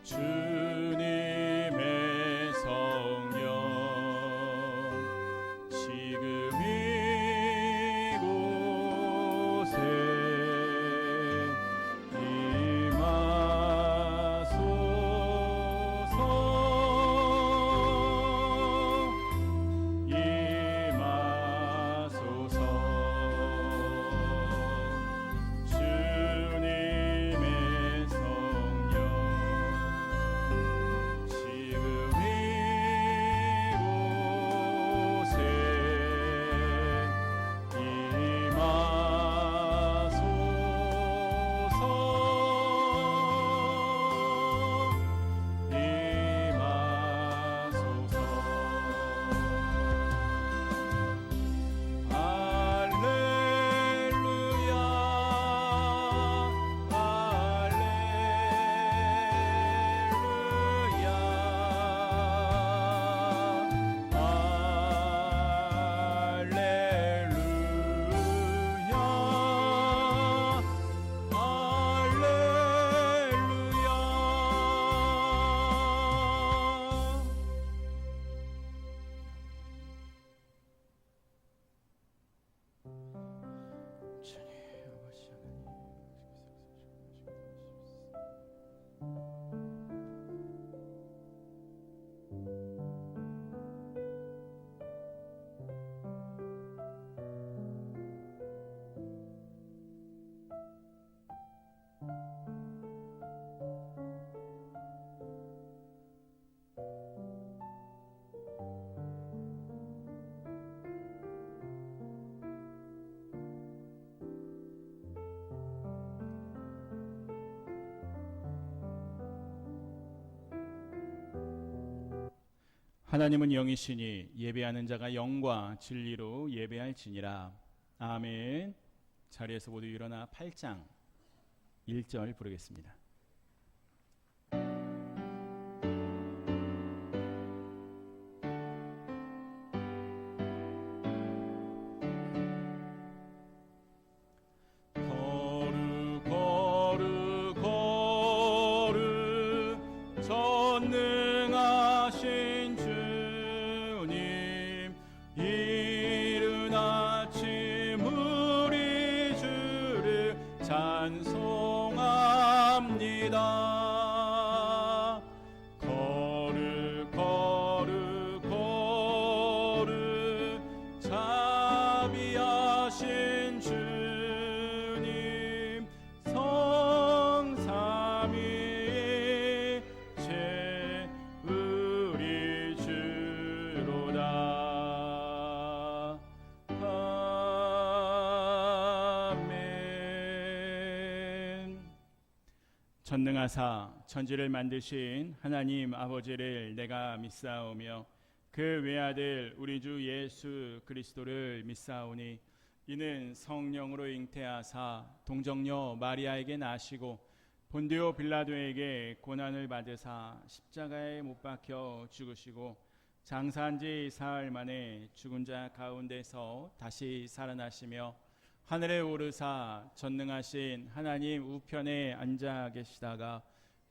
주님의 성령 지금 이곳에 임하소서. 주님의 성령 지금 이곳에 하나님은 영이시니 예배하는 자가 영과 진리로 예배할지니라. 아멘. 자리에서 모두 일어나 8장 1절 부르겠습니다. 전능하신 주님, 이른 아침 우리 주를 찬송합니다. 거룩 거룩 거룩 자비하신 주님, 성삼위 우리 주로다. 아멘. 전능하사 천지를 만드신 하나님 아버지를 내가 믿사오며 그 외아들 우리 주 예수 그리스도를 믿사오니 이는 성령으로 잉태하사 동정녀 마리아에게 나시고 본디오 빌라도에게 고난을 받으사 십자가에 못 박혀 죽으시고 장사한 지 사흘 만에 죽은 자 가운데서 다시 살아나시며 하늘에 오르사 전능하신 하나님 우편에 앉아 계시다가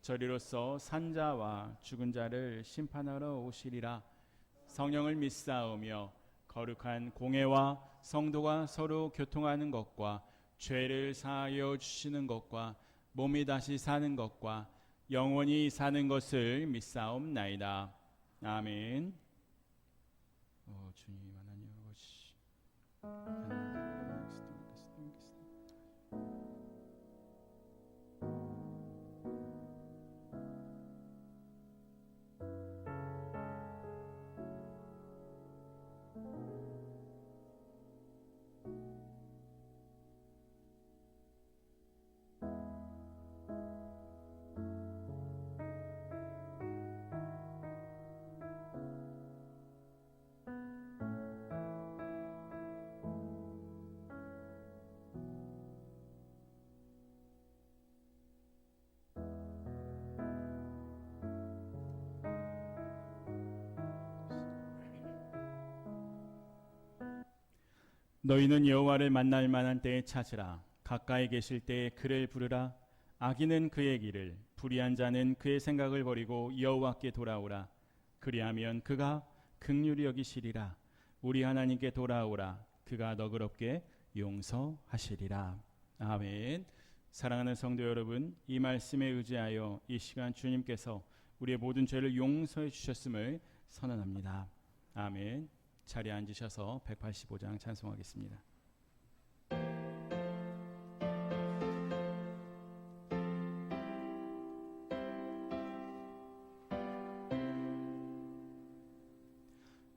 저리로서 산자와 죽은 자를 심판하러 오시리라. 성령을 믿사오며 거룩한 공회와 성도가 서로 교통하는 것과 죄를 사하여 주시는 것과 몸이 다시 사는 것과 영원히 사는 것을 믿사옵나이다. 아멘. 주님 하나님 아버지 너희는 여호와를 만날 만한 때에 찾으라. 가까이 계실 때에 그를 부르라. 악인은 그의 길을 불의한 자는 그의 생각을 버리고 여호와께 돌아오라. 그리하면 그가 긍휼히 여기시리라. 우리 하나님께 돌아오라. 그가 너그럽게 용서하시리라. 아멘. 사랑하는 성도 여러분, 이 말씀에 의지하여 이 시간 주님께서 우리의 모든 죄를 용서해 주셨음을 선언합니다. 아멘. 자리에 앉으셔서 185장 찬송하겠습니다.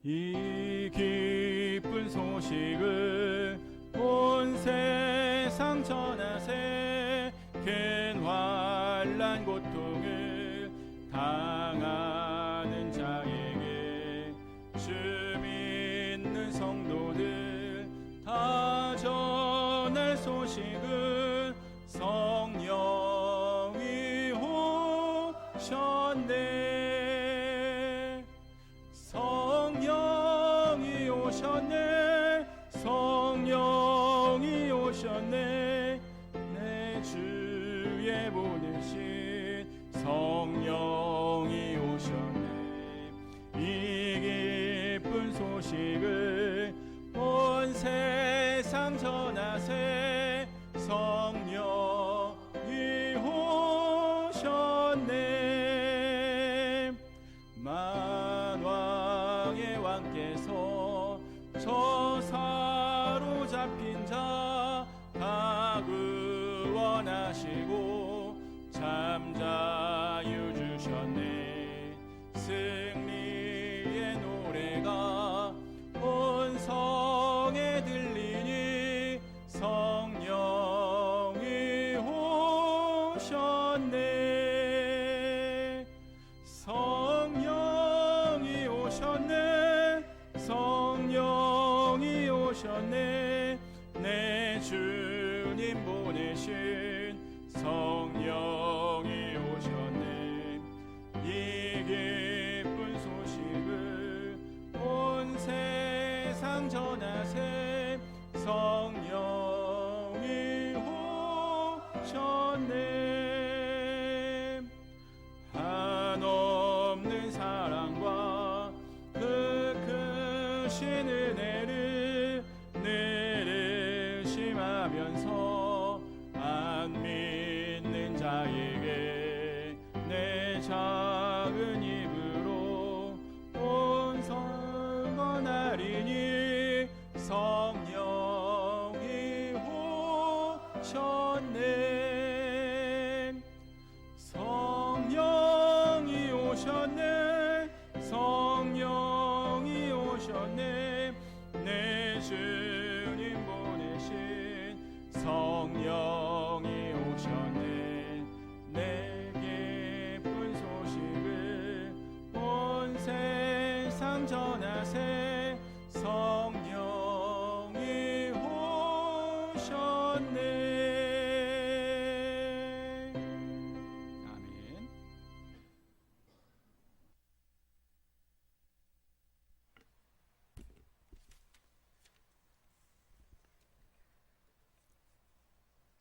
이 기쁜 소식을 온 세상 전하세. 큰 환난 고통을 당하는 자에게 주 믿는 성도들 다 전할 소식은 성령이 오셨네. 성령이 오셨네. 성령이 오셨네. 내 주에 보내신 성령이 오셨네. 이 기쁜 소식을 온 세상 전하세. 성령이 오셨네. 만왕의 왕께서 저 사로잡힌 자 다 구원하시고 잠자유 주셨네. 승리의 노래가 온 성에 들리니 성령이 오셨네. 성령이 오셨네. 성령이 오셨네. 내 주님 보내신 성령이 오셨네. 이 기쁜 소식을 온 세상 전하세. 성령이 오셨네. 한없는 사랑과 그 크신 은혜를 늘 의심하면서 안 믿는 자에게 내 작은 입으로 온 선언하리니 성령이 오셨네. 성령이 오셨네. 성령이 오셨네. 내 주님 보내신 성령이 오셨네. 내 기쁜 소식을 온 세상 전하세. 성령이 오셨네. 아멘.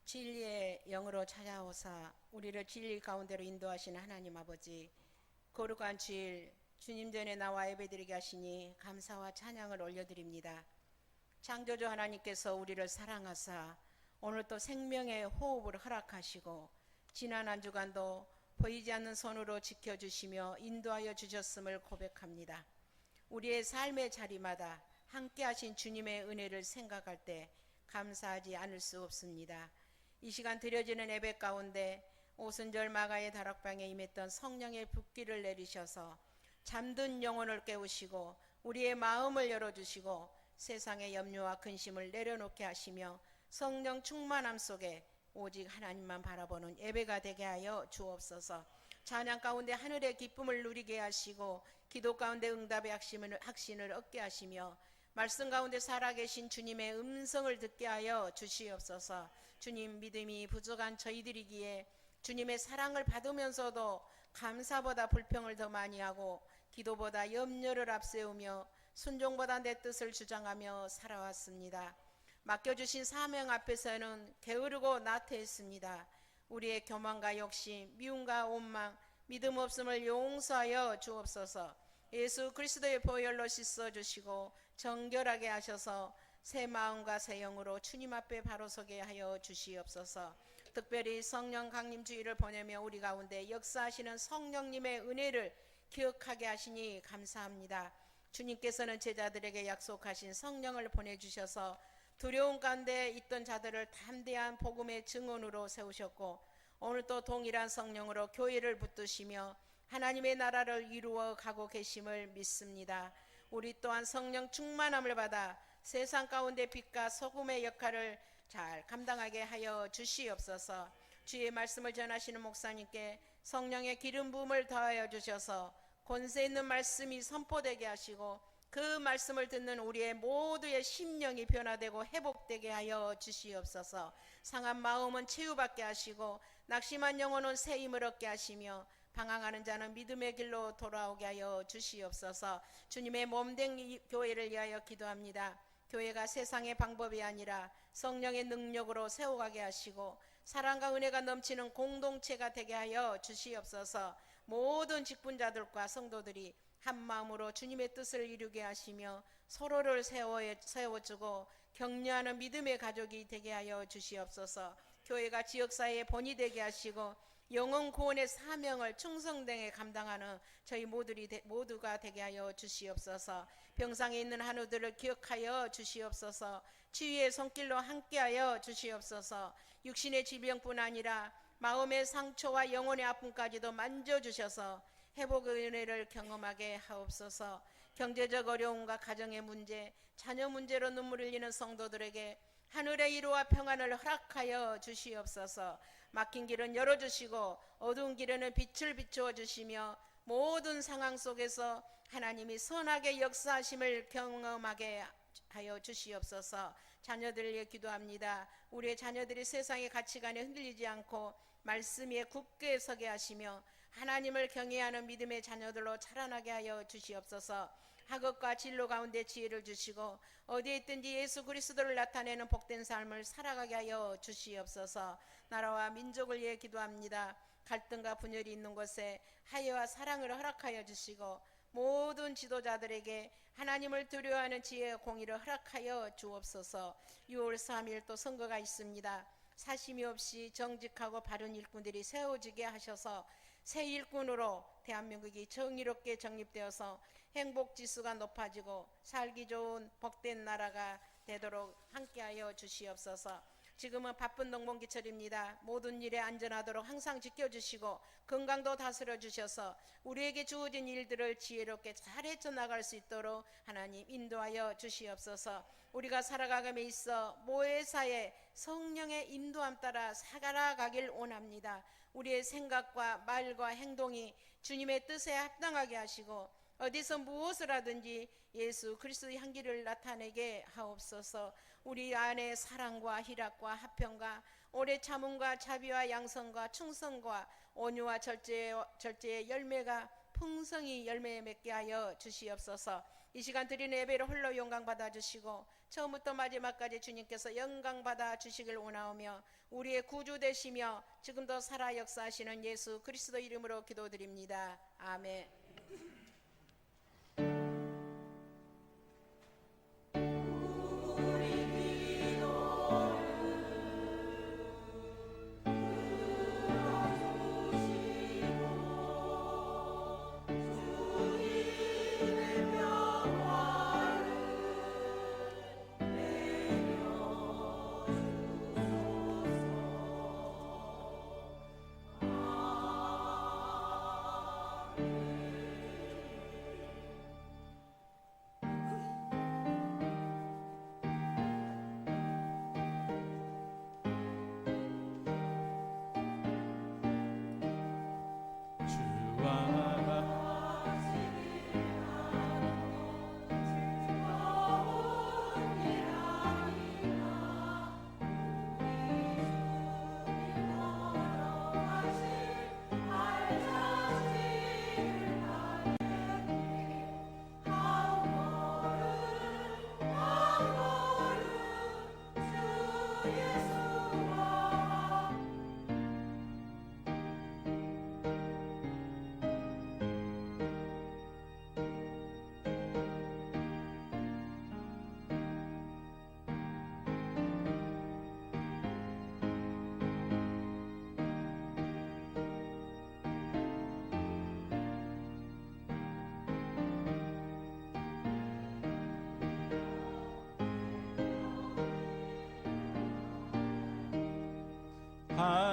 진리의 영으로 찾아오사 우리를 진리 가운데로 인도하시는 하나님 아버지, 거룩한 주일 주님 전에 나와 예배드리게 하시니 감사와 찬양을 올려드립니다. 창조주 하나님께서 우리를 사랑하사 오늘 또 생명의 호흡을 허락하시고 지난 한 주간도 보이지 않는 손으로 지켜주시며 인도하여 주셨음을 고백합니다. 우리의 삶의 자리마다 함께 하신 주님의 은혜를 생각할 때 감사하지 않을 수 없습니다. 이 시간 드려지는 예배 가운데 오순절 마가의 다락방에 임했던 성령의 붓기를 내리셔서 잠든 영혼을 깨우시고 우리의 마음을 열어주시고 세상의 염려와 근심을 내려놓게 하시며 성령 충만함 속에 오직 하나님만 바라보는 예배가 되게 하여 주옵소서. 찬양 가운데 하늘의 기쁨을 누리게 하시고 기도 가운데 응답의 확신을 얻게 하시며 말씀 가운데 살아계신 주님의 음성을 듣게 하여 주시옵소서. 주님, 믿음이 부족한 저희들이기에 주님의 사랑을 받으면서도 감사보다 불평을 더 많이 하고 기도보다 염려를 앞세우며 순종보다 내 뜻을 주장하며 살아왔습니다. 맡겨주신 사명 앞에서는 게으르고 나태했습니다. 우리의 교만과 욕심, 미움과 원망, 믿음 없음을 용서하여 주옵소서. 예수 그리스도의 보혈로 씻어주시고 정결하게 하셔서 새 마음과 새 영으로 주님 앞에 바로 서게 하여 주시옵소서. 특별히 성령 강림 주일을 보내며 우리 가운데 역사하시는 성령님의 은혜를 기억하게 하시니 감사합니다. 주님께서는 제자들에게 약속하신 성령을 보내주셔서 두려움 가운데 있던 자들을 담대한 복음의 증언으로 세우셨고, 오늘 또 동일한 성령으로 교회를 붙드시며 하나님의 나라를 이루어 가고 계심을 믿습니다. 우리 또한 성령 충만함을 받아 세상 가운데 빛과 소금의 역할을 잘 감당하게 하여 주시옵소서. 주의 말씀을 전하시는 목사님께 성령의 기름 부음을 더하여 주셔서 권세 있는 말씀이 선포되게 하시고, 그 말씀을 듣는 우리의 모두의 심령이 변화되고 회복되게 하여 주시옵소서. 상한 마음은 치유받게 하시고 낙심한 영혼은 새 힘을 얻게 하시며 방황하는 자는 믿음의 길로 돌아오게 하여 주시옵소서. 주님의 몸된 교회를 위하여 기도합니다. 교회가 세상의 방법이 아니라 성령의 능력으로 세워가게 하시고 사랑과 은혜가 넘치는 공동체가 되게 하여 주시옵소서. 모든 직분자들과 성도들이 한 마음으로 주님의 뜻을 이루게 하시며 서로를 세워주고 격려하는 믿음의 가족이 되게 하여 주시옵소서. 교회가 지역사회의 본이 되게 하시고 영혼 구원의 사명을 충성되게 감당하는 저희 모두가 되게 하여 주시옵소서. 병상에 있는 한우들을 기억하여 주시옵소서. 치유의 손길로 함께하여 주시옵소서. 육신의 질병뿐 아니라 마음의 상처와 영혼의 아픔까지도 만져주셔서 회복의 은혜를 경험하게 하옵소서. 경제적 어려움과 가정의 문제, 자녀 문제로 눈물 흘리는 성도들에게 하늘의 위로와 평안을 허락하여 주시옵소서. 막힌 길은 열어주시고 어두운 길에는 빛을 비추어 주시며 모든 상황 속에서 하나님이 선하게 역사하심을 경험하게 하여 주시옵소서. 자녀들을 위해 기도합니다. 우리의 자녀들이 세상의 가치관에 흔들리지 않고 말씀 위에 굳게 서게 하시며 하나님을 경외하는 믿음의 자녀들로 자라나게 하여 주시옵소서. 학업과 진로 가운데 지혜를 주시고 어디에 있든지 예수 그리스도를 나타내는 복된 삶을 살아가게 하여 주시옵소서. 나라와 민족을 위해 기도합니다. 갈등과 분열이 있는 곳에 화해와 사랑을 허락하여 주시고 모든 지도자들에게 하나님을 두려워하는 지혜와 공의를 허락하여 주옵소서. 6월 3일 또 선거가 있습니다. 사심이 없이 정직하고 바른 일꾼들이 세워지게 하셔서 새 일꾼으로 대한민국이 정의롭게 정립되어서 행복지수가 높아지고 살기 좋은 복된 나라가 되도록 함께하여 주시옵소서. 지금은 바쁜 농번기철입니다. 모든 일에 안전하도록 항상 지켜주시고 건강도 다스려 주셔서 우리에게 주어진 일들을 지혜롭게 잘 헤쳐나갈 수 있도록 하나님 인도하여 주시옵소서. 우리가 살아가감에 있어 모회사에 성령의 인도함 따라 살아가길 원합니다. 우리의 생각과 말과 행동이 주님의 뜻에 합당하게 하시고 어디서 무엇을 하든지 예수 그리스도의 향기를 나타내게 하옵소서. 우리 안에 사랑과 희락과 화평과 오래 참음과 자비와 양성과 충성과 온유와 절제의 열매가 풍성히 열매 맺게 하여 주시옵소서. 이 시간 드리는 예배를 홀로 영광 받아 주시고 처음부터 마지막까지 주님께서 영광 받아 주시길 원하오며 우리의 구주 되시며 지금도 살아 역사하시는 예수 그리스도 이름으로 기도드립니다. 아멘.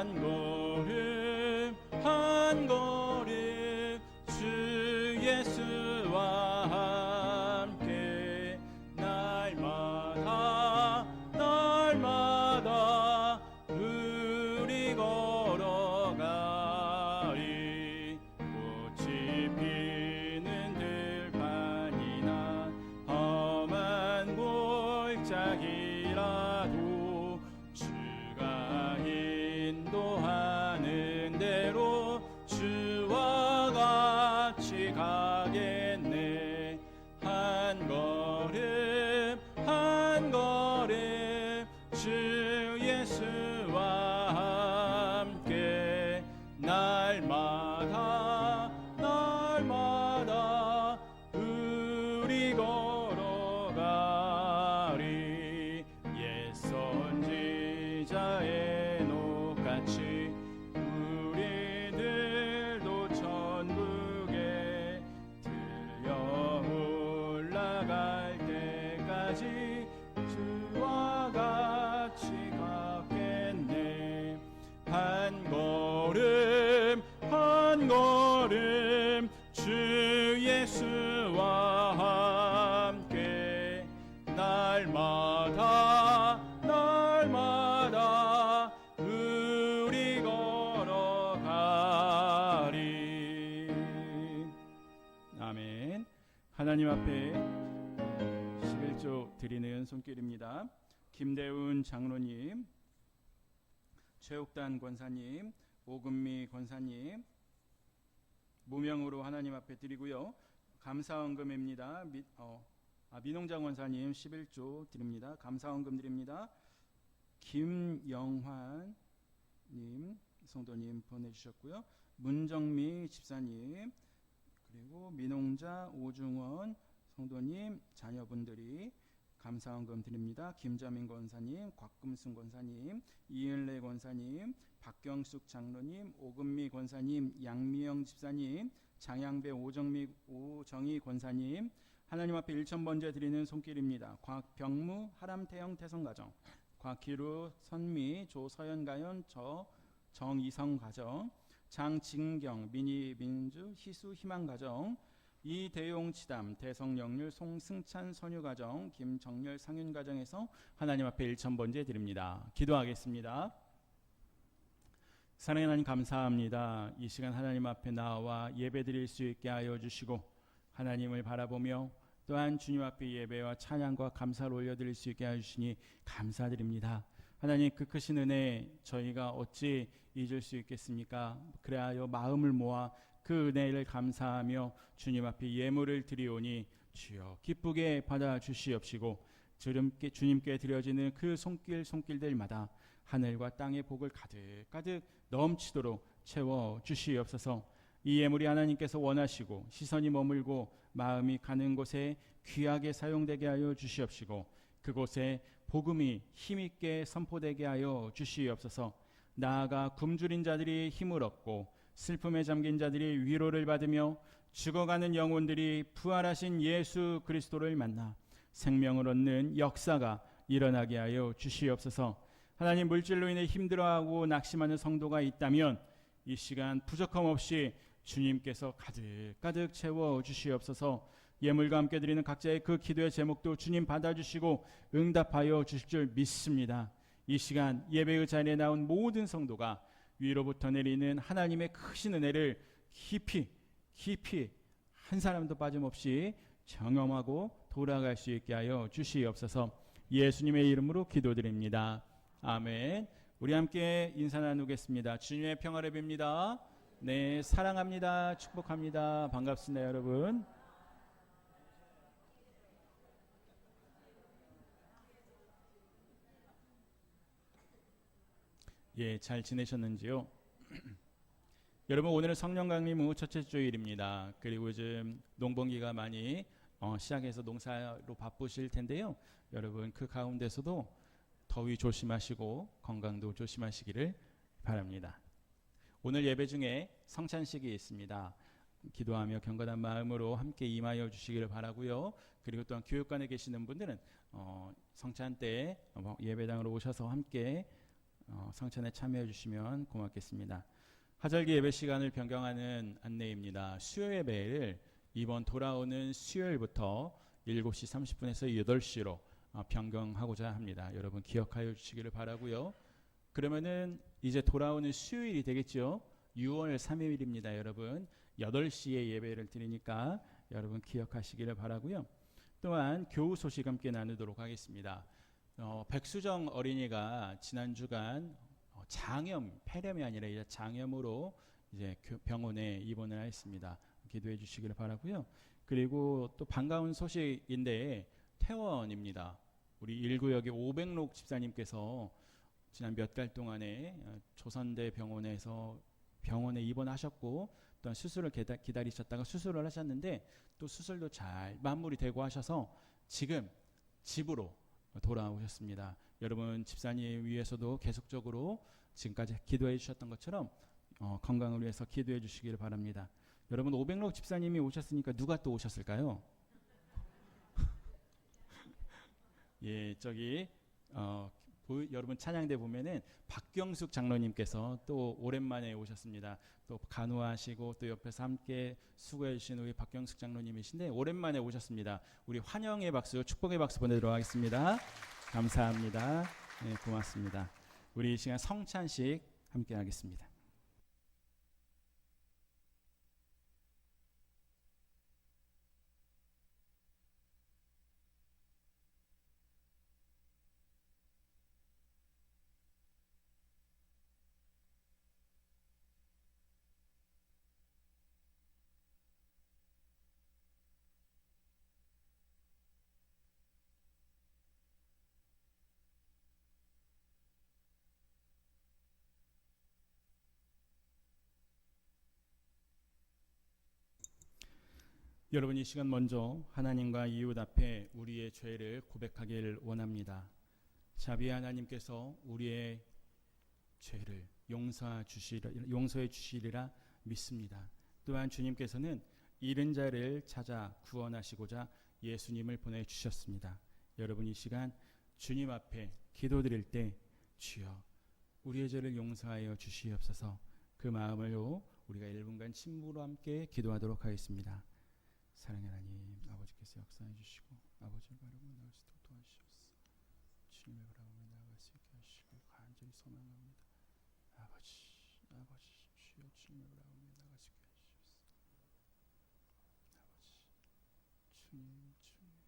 한 걸음 한 걸음 주 예수와 함께 날마다 날마다 우리 걸어가리. 꽃이 피는 들판이나 험한 골짜기라도 주가 인도하는 대로 주와 같이 가겠네. 한 걸음 한 걸음 주 예수와 함께 날마다 날마다 우리 걸어가리. 옛 선지자의 녹같이 우리들도 천국에 들려 올라갈 때까지 주와 같이 가겠네. 한 걸음 주 예수와 함께 날마다 날마다 우리 걸어가리. 아멘. 하나님 앞에 11조 드리는 손길입니다. 김대훈 장로님, 최옥단 권사님, 오금미 권사님 무명으로 하나님 앞에 드리고요. 감사헌금입니다. 민홍장 권사님 11조 드립니다. 감사헌금 드립니다. 김영환님 성도님 보내주셨고요. 문정미 집사님, 그리고 민홍자 오중원 성도님 자녀분들이 감사헌금 드립니다. 김자민 권사님, 곽금순 권사님, 이은래 권사님, 박경숙 장로님, 오금미 권사님, 양미영 집사님, 장양배 오정희 권사님, 하나님 앞에 1,000번째 드리는 손길입니다. 곽병무 하람태영 태성가정, 곽기루 선미 조서연 가연 정이성 가정, 장진경 민희민주 희수 희망가정, 이대용 치담 대성영률 송승찬 선유가정, 김정렬 상윤가정에서 하나님 앞에 1,000번째 드립니다. 기도하겠습니다. 사랑하는 하나님 감사합니다. 이 시간 하나님 앞에 나와 예배드릴 수 있게 하여 주시고 하나님을 바라보며 또한 주님 앞에 예배와 찬양과 감사를 올려드릴 수 있게 하여 주시니 감사드립니다. 하나님 그 크신 은혜 저희가 어찌 잊을 수 있겠습니까? 그래하여 마음을 모아 그 은혜를 감사하며 주님 앞에 예물을 드리오니 주여 기쁘게 받아주시옵시고 주님께 드려지는 그 손길들마다 하늘과 땅의 복을 가득 넘치도록 채워주시옵소서. 이 예물이 하나님께서 원하시고 시선이 머물고 마음이 가는 곳에 귀하게 사용되게 하여 주시옵시고 그곳에 복음이 힘있게 선포되게 하여 주시옵소서. 나아가 굶주린 자들이 힘을 얻고 슬픔에 잠긴 자들이 위로를 받으며 죽어가는 영혼들이 부활하신 예수 그리스도를 만나 생명을 얻는 역사가 일어나게 하여 주시옵소서. 하나님 물질로 인해 힘들어하고 낙심하는 성도가 있다면 이 시간 부족함 없이 주님께서 가득 채워 주시옵소서. 예물과 함께 드리는 각자의 그 기도의 제목도 주님 받아주시고 응답하여 주실 줄 믿습니다. 이 시간 예배의 자리에 나온 모든 성도가 위로부터 내리는 하나님의 크신 은혜를 깊이 한 사람도 빠짐없이 경험하고 돌아갈 수 있게 하여 주시옵소서. 예수님의 이름으로 기도드립니다. 아멘. 우리 함께 인사 나누겠습니다. 주님의 평화를 빕니다. 네, 사랑합니다. 축복합니다. 반갑습니다, 여러분. 예, 잘 지내셨는지요? 여러분 오늘은 성령 강림 후 첫째 주일입니다. 그리고 요즘 농번기가 많이 시작해서 농사로 바쁘실 텐데요. 여러분 그 가운데서도 더위 조심하시고 건강도 조심하시기를 바랍니다. 오늘 예배 중에 성찬식이 있습니다. 기도하며 경건한 마음으로 함께 임하여 주시기를 바라고요. 그리고 또한 교육관에 계시는 분들은 성찬 때 예배당으로 오셔서 함께 성찬에 참여해 주시면 고맙겠습니다. 하절기 예배 시간을 변경하는 안내입니다. 수요 예배를 이번 돌아오는 수요일부터 7시 30분에서 8시로 변경하고자 합니다. 여러분 기억하여 주시기를 바라고요. 그러면은 이제 돌아오는 수요일이 되겠죠. 6월 3일입니다. 여러분 8시에 예배를 드리니까 여러분 기억하시기를 바라고요. 또한 교우 소식 함께 나누도록 하겠습니다. 백수정 어린이가 지난 주간 장염, 폐렴이 아니라 이제 장염으로 이제 병원에 입원을 했습니다. 기도해 주시기를 바라고요. 그리고 또 반가운 소식인데 퇴원입니다. 우리 1구역의 오백록 집사님께서 지난 몇 달 동안에 조선대 병원에 입원하셨고 또한 수술을 기다리셨다가 수술을 하셨는데 또 수술도 잘 마무리되고 하셔서 지금 집으로 돌아오셨습니다. 여러분 집사님 위해서도 계속적으로 지금까지 기도해 주셨던 것처럼 건강을 위해서 기도해 주시기를 바랍니다. 여러분 500록 집사님이 오셨으니까 누가 또 오셨을까요? 예, 저기 여러분 찬양대 보면은 박경숙 장로님께서 또 오랜만에 오셨습니다. 또 간호하시고 또 옆에서 함께 수고해 주신 우리 박경숙 장로님이신데 오랜만에 오셨습니다. 우리 환영의 박수, 축복의 박수 보내도록 하겠습니다. 감사합니다. 네, 고맙습니다. 우리 이 시간 성찬식 함께 하겠습니다. 여러분 이 시간 먼저 하나님과 이웃 앞에 우리의 죄를 고백하기를 원합니다. 자비의 하나님께서 우리의 죄를 용서해 주시리라 믿습니다. 또한 주님께서는 잃은 자를 찾아 구원하시고자 예수님을 보내주셨습니다. 여러분 이 시간 주님 앞에 기도드릴 때 주여 우리의 죄를 용서하여 주시옵소서, 그 마음으로 우리가 1분간 침묵으로 함께 기도하도록 하겠습니다. 사랑의 하나님, 아버지께서 역사해 주시고 아버지를 바라보며 나갈 수 있도록 도와주시옵소서. 주님을 바라보며 나아갈 수 있게 하시길 간절히 소망합니다. 아버지 주여 주님을 바라보며 나아갈 수 있게 하시옵소서. 아버지 주님 아버지께서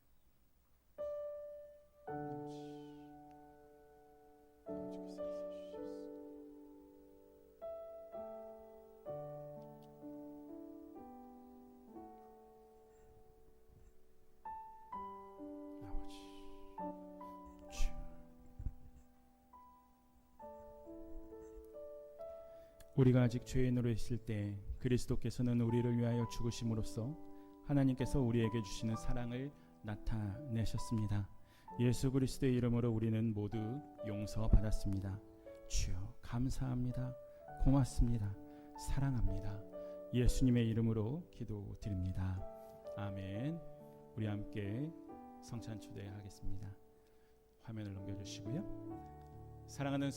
우리가 아직 죄인으로 있을 때 그리스도께서는 우리를 위하여 죽으심으로써 하나님께서 우리에게 주시는 사랑을 나타내셨습니다. 예수 그리스도의 이름으로 우리는 모두 용서받았습니다. 주여 감사합니다. 고맙습니다. 사랑합니다. 예수님의 이름으로 기도드립니다. 아멘. 우리 함께 성찬 초대하겠습니다. 화면을 넘겨주시고요. 사랑하는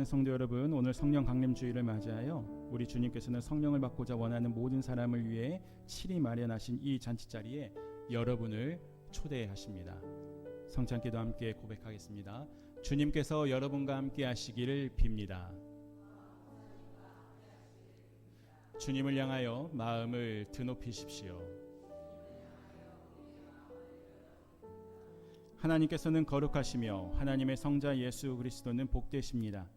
성도 여러분, 오늘 성령 강림 주일을 맞이하여 우리 주님께서는 성령을 받고자 원하는 모든 사람을 위해 친히 마련하신 이 잔치자리에 여러분을 초대하십니다. 성찬기도 함께 고백하겠습니다. 주님께서 여러분과 함께 하시기를 빕니다. 주님을 향하여 마음을 드높이십시오. 하나님께서는 거룩하시며 하나님의 성자 예수 그리스도는 복되십니다.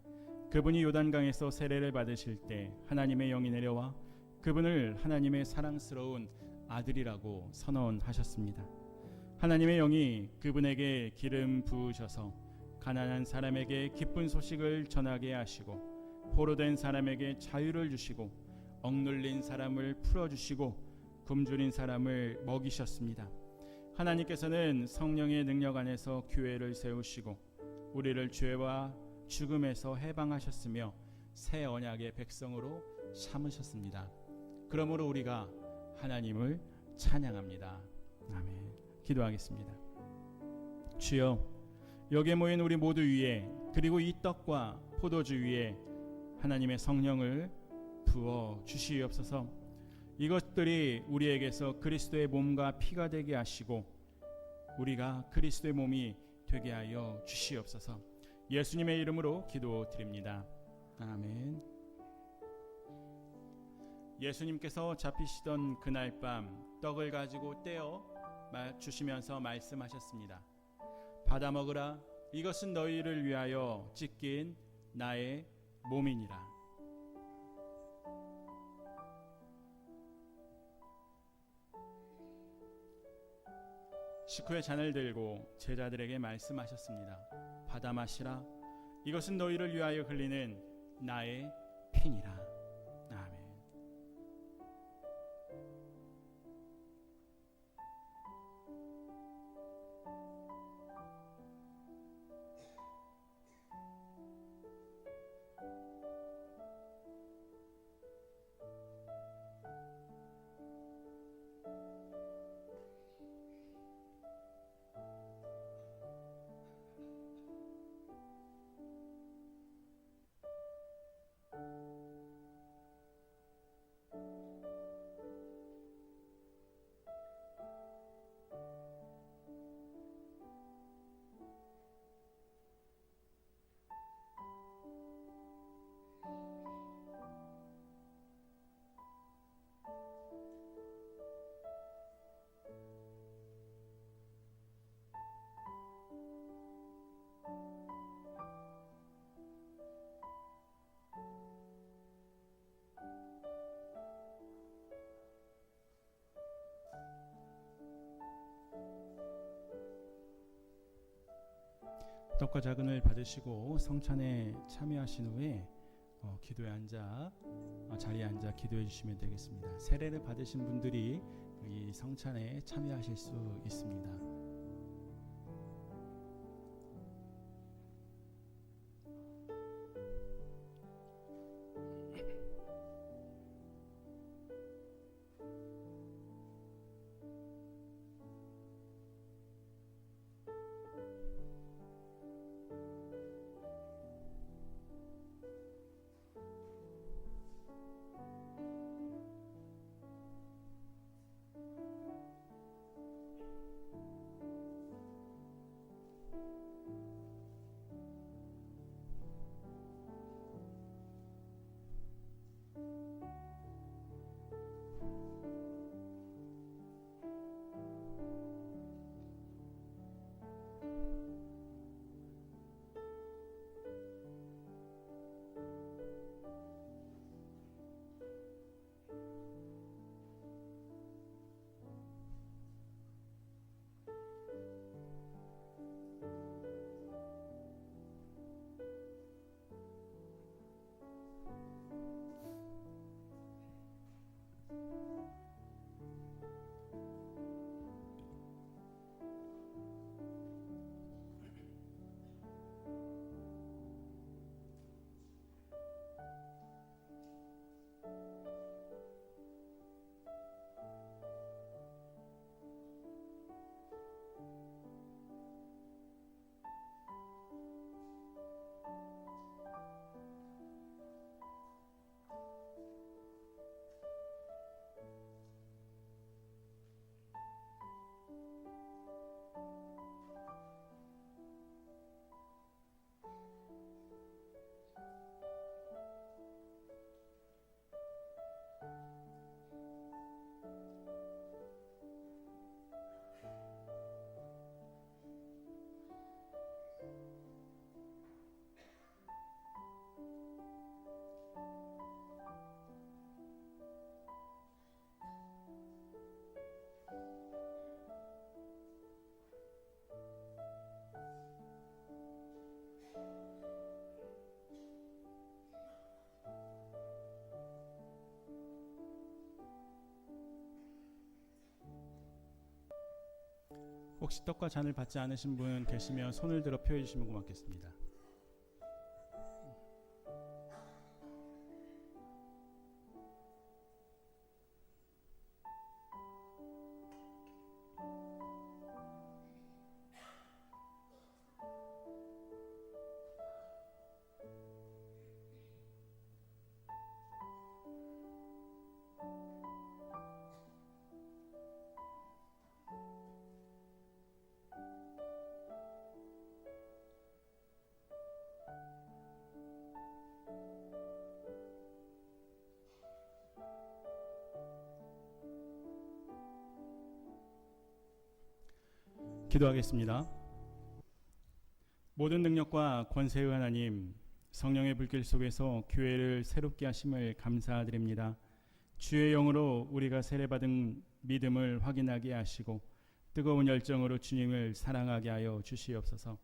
그분이 요단강에서 세례를 받으실 때 하나님의 영이 내려와 그분을 하나님의 사랑스러운 아들이라고 선언하셨습니다. 하나님의 영이 그분에게 기름 부으셔서 가난한 사람에게 기쁜 소식을 전하게 하시고 포로된 사람에게 자유를 주시고 억눌린 사람을 풀어주시고 굶주린 사람을 먹이셨습니다. 하나님께서는 성령의 능력 안에서 교회를 세우시고 우리를 죄와 죽음에서 해방하셨으며 새 언약의 백성으로 삼으셨습니다. 그러므로 우리가 하나님을 찬양합니다. 아멘. 기도하겠습니다. 주여, 여기에 모인 우리 모두 위에, 그리고 이 떡과 포도주 위에 하나님의 성령을 부어 주시옵소서. 이것들이 우리에게서 그리스도의 몸과 피가 되게 하시고 우리가 그리스도의 몸이 되게 하여 주시옵소서. 예수님의 이름으로 기도드립니다. 아멘. 예수님께서 잡히시던 그날 밤 떡을 가지고 떼어 주시면서 말씀하셨습니다. 받아 먹으라. 이것은 너희를 위하여 찢긴 나의 몸이니라. 식후에 잔을 들고 제자들에게 말씀하셨습니다. 받아 마시라. 이것은 너희를 위하여 흘리는 나의 피니라. 아멘. 떡과 작은을 받으시고 성찬에 참여하신 후에 기도에 앉아 자리에 앉아 기도해 주시면 되겠습니다. 세례를 받으신 분들이 이 성찬에 참여하실 수 있습니다. 혹시 떡과 잔을 받지 않으신 분 계시면 손을 들어 표해 주시면 고맙겠습니다. 기도하겠습니다. 모든 능력과 권세의 하나님, 성령의 불길 속에서 교회를 새롭게 하심을 감사드립니다. 주의 영으로 우리가 세례받은 믿음을 확인하게 하시고 뜨거운 열정으로 주님을 사랑하게 하여 주시옵소서.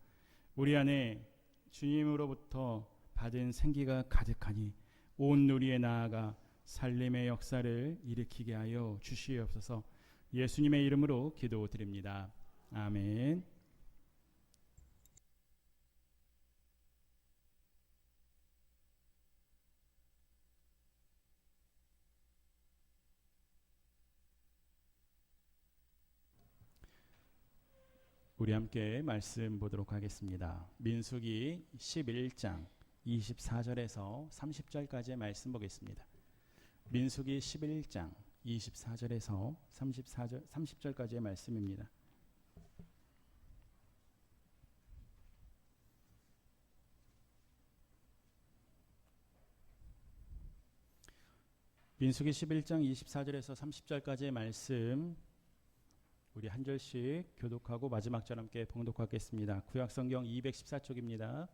우리 안에 주님으로부터 받은 생기가 가득하니 온 누리에 나아가 살림의 역사를 일으키게 하여 주시옵소서. 예수님의 이름으로 기도드립니다. 아멘. 우리 함께 말씀 보도록 하겠습니다. 민수기 11장 24절에서 30절까지의 말씀 보겠습니다. 민수기 11장 24절에서 30절까지의 말씀입니다. 민수기 11장 24절에서 30절까지의 말씀 우리 한 절씩 교독하고 마지막 절 함께 봉독하겠습니다. 구약성경 214쪽입니다.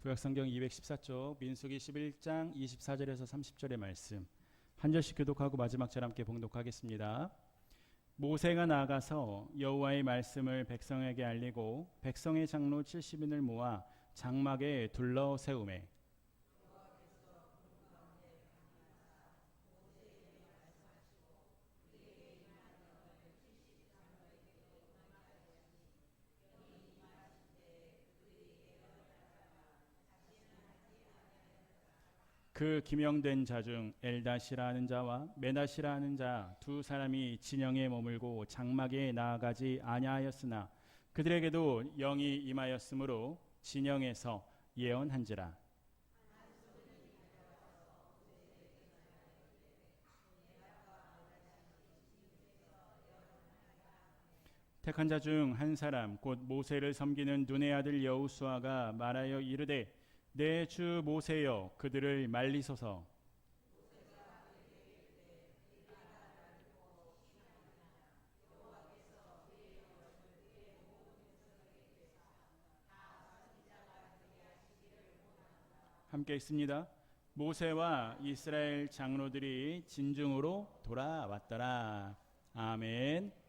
구약성경 214쪽 민수기 11장 24절에서 30절의 말씀 한 절씩 교독하고 마지막 절 함께 봉독하겠습니다. 모세가 나아가서 여호와의 말씀을 백성에게 알리고 백성의 장로 70인을 모아 장막에 둘러 세우매 그 기명된 자 중 엘다시라 하는 자와 메나시라 하는 자 두 사람이 진영에 머물고 장막에 나아가지 아니하였으나 그들에게도 영이 임하였으므로 진영에서 예언한지라. 택한 자 중 한 사람 곧 모세를 섬기는 눈의 아들 여호수아가 말하여 이르되 내 주 모세여 그들을 말리소서. 함께 읽습니다. 모세와 이스라엘 장로들이 진중으로 돌아왔더라. 아멘.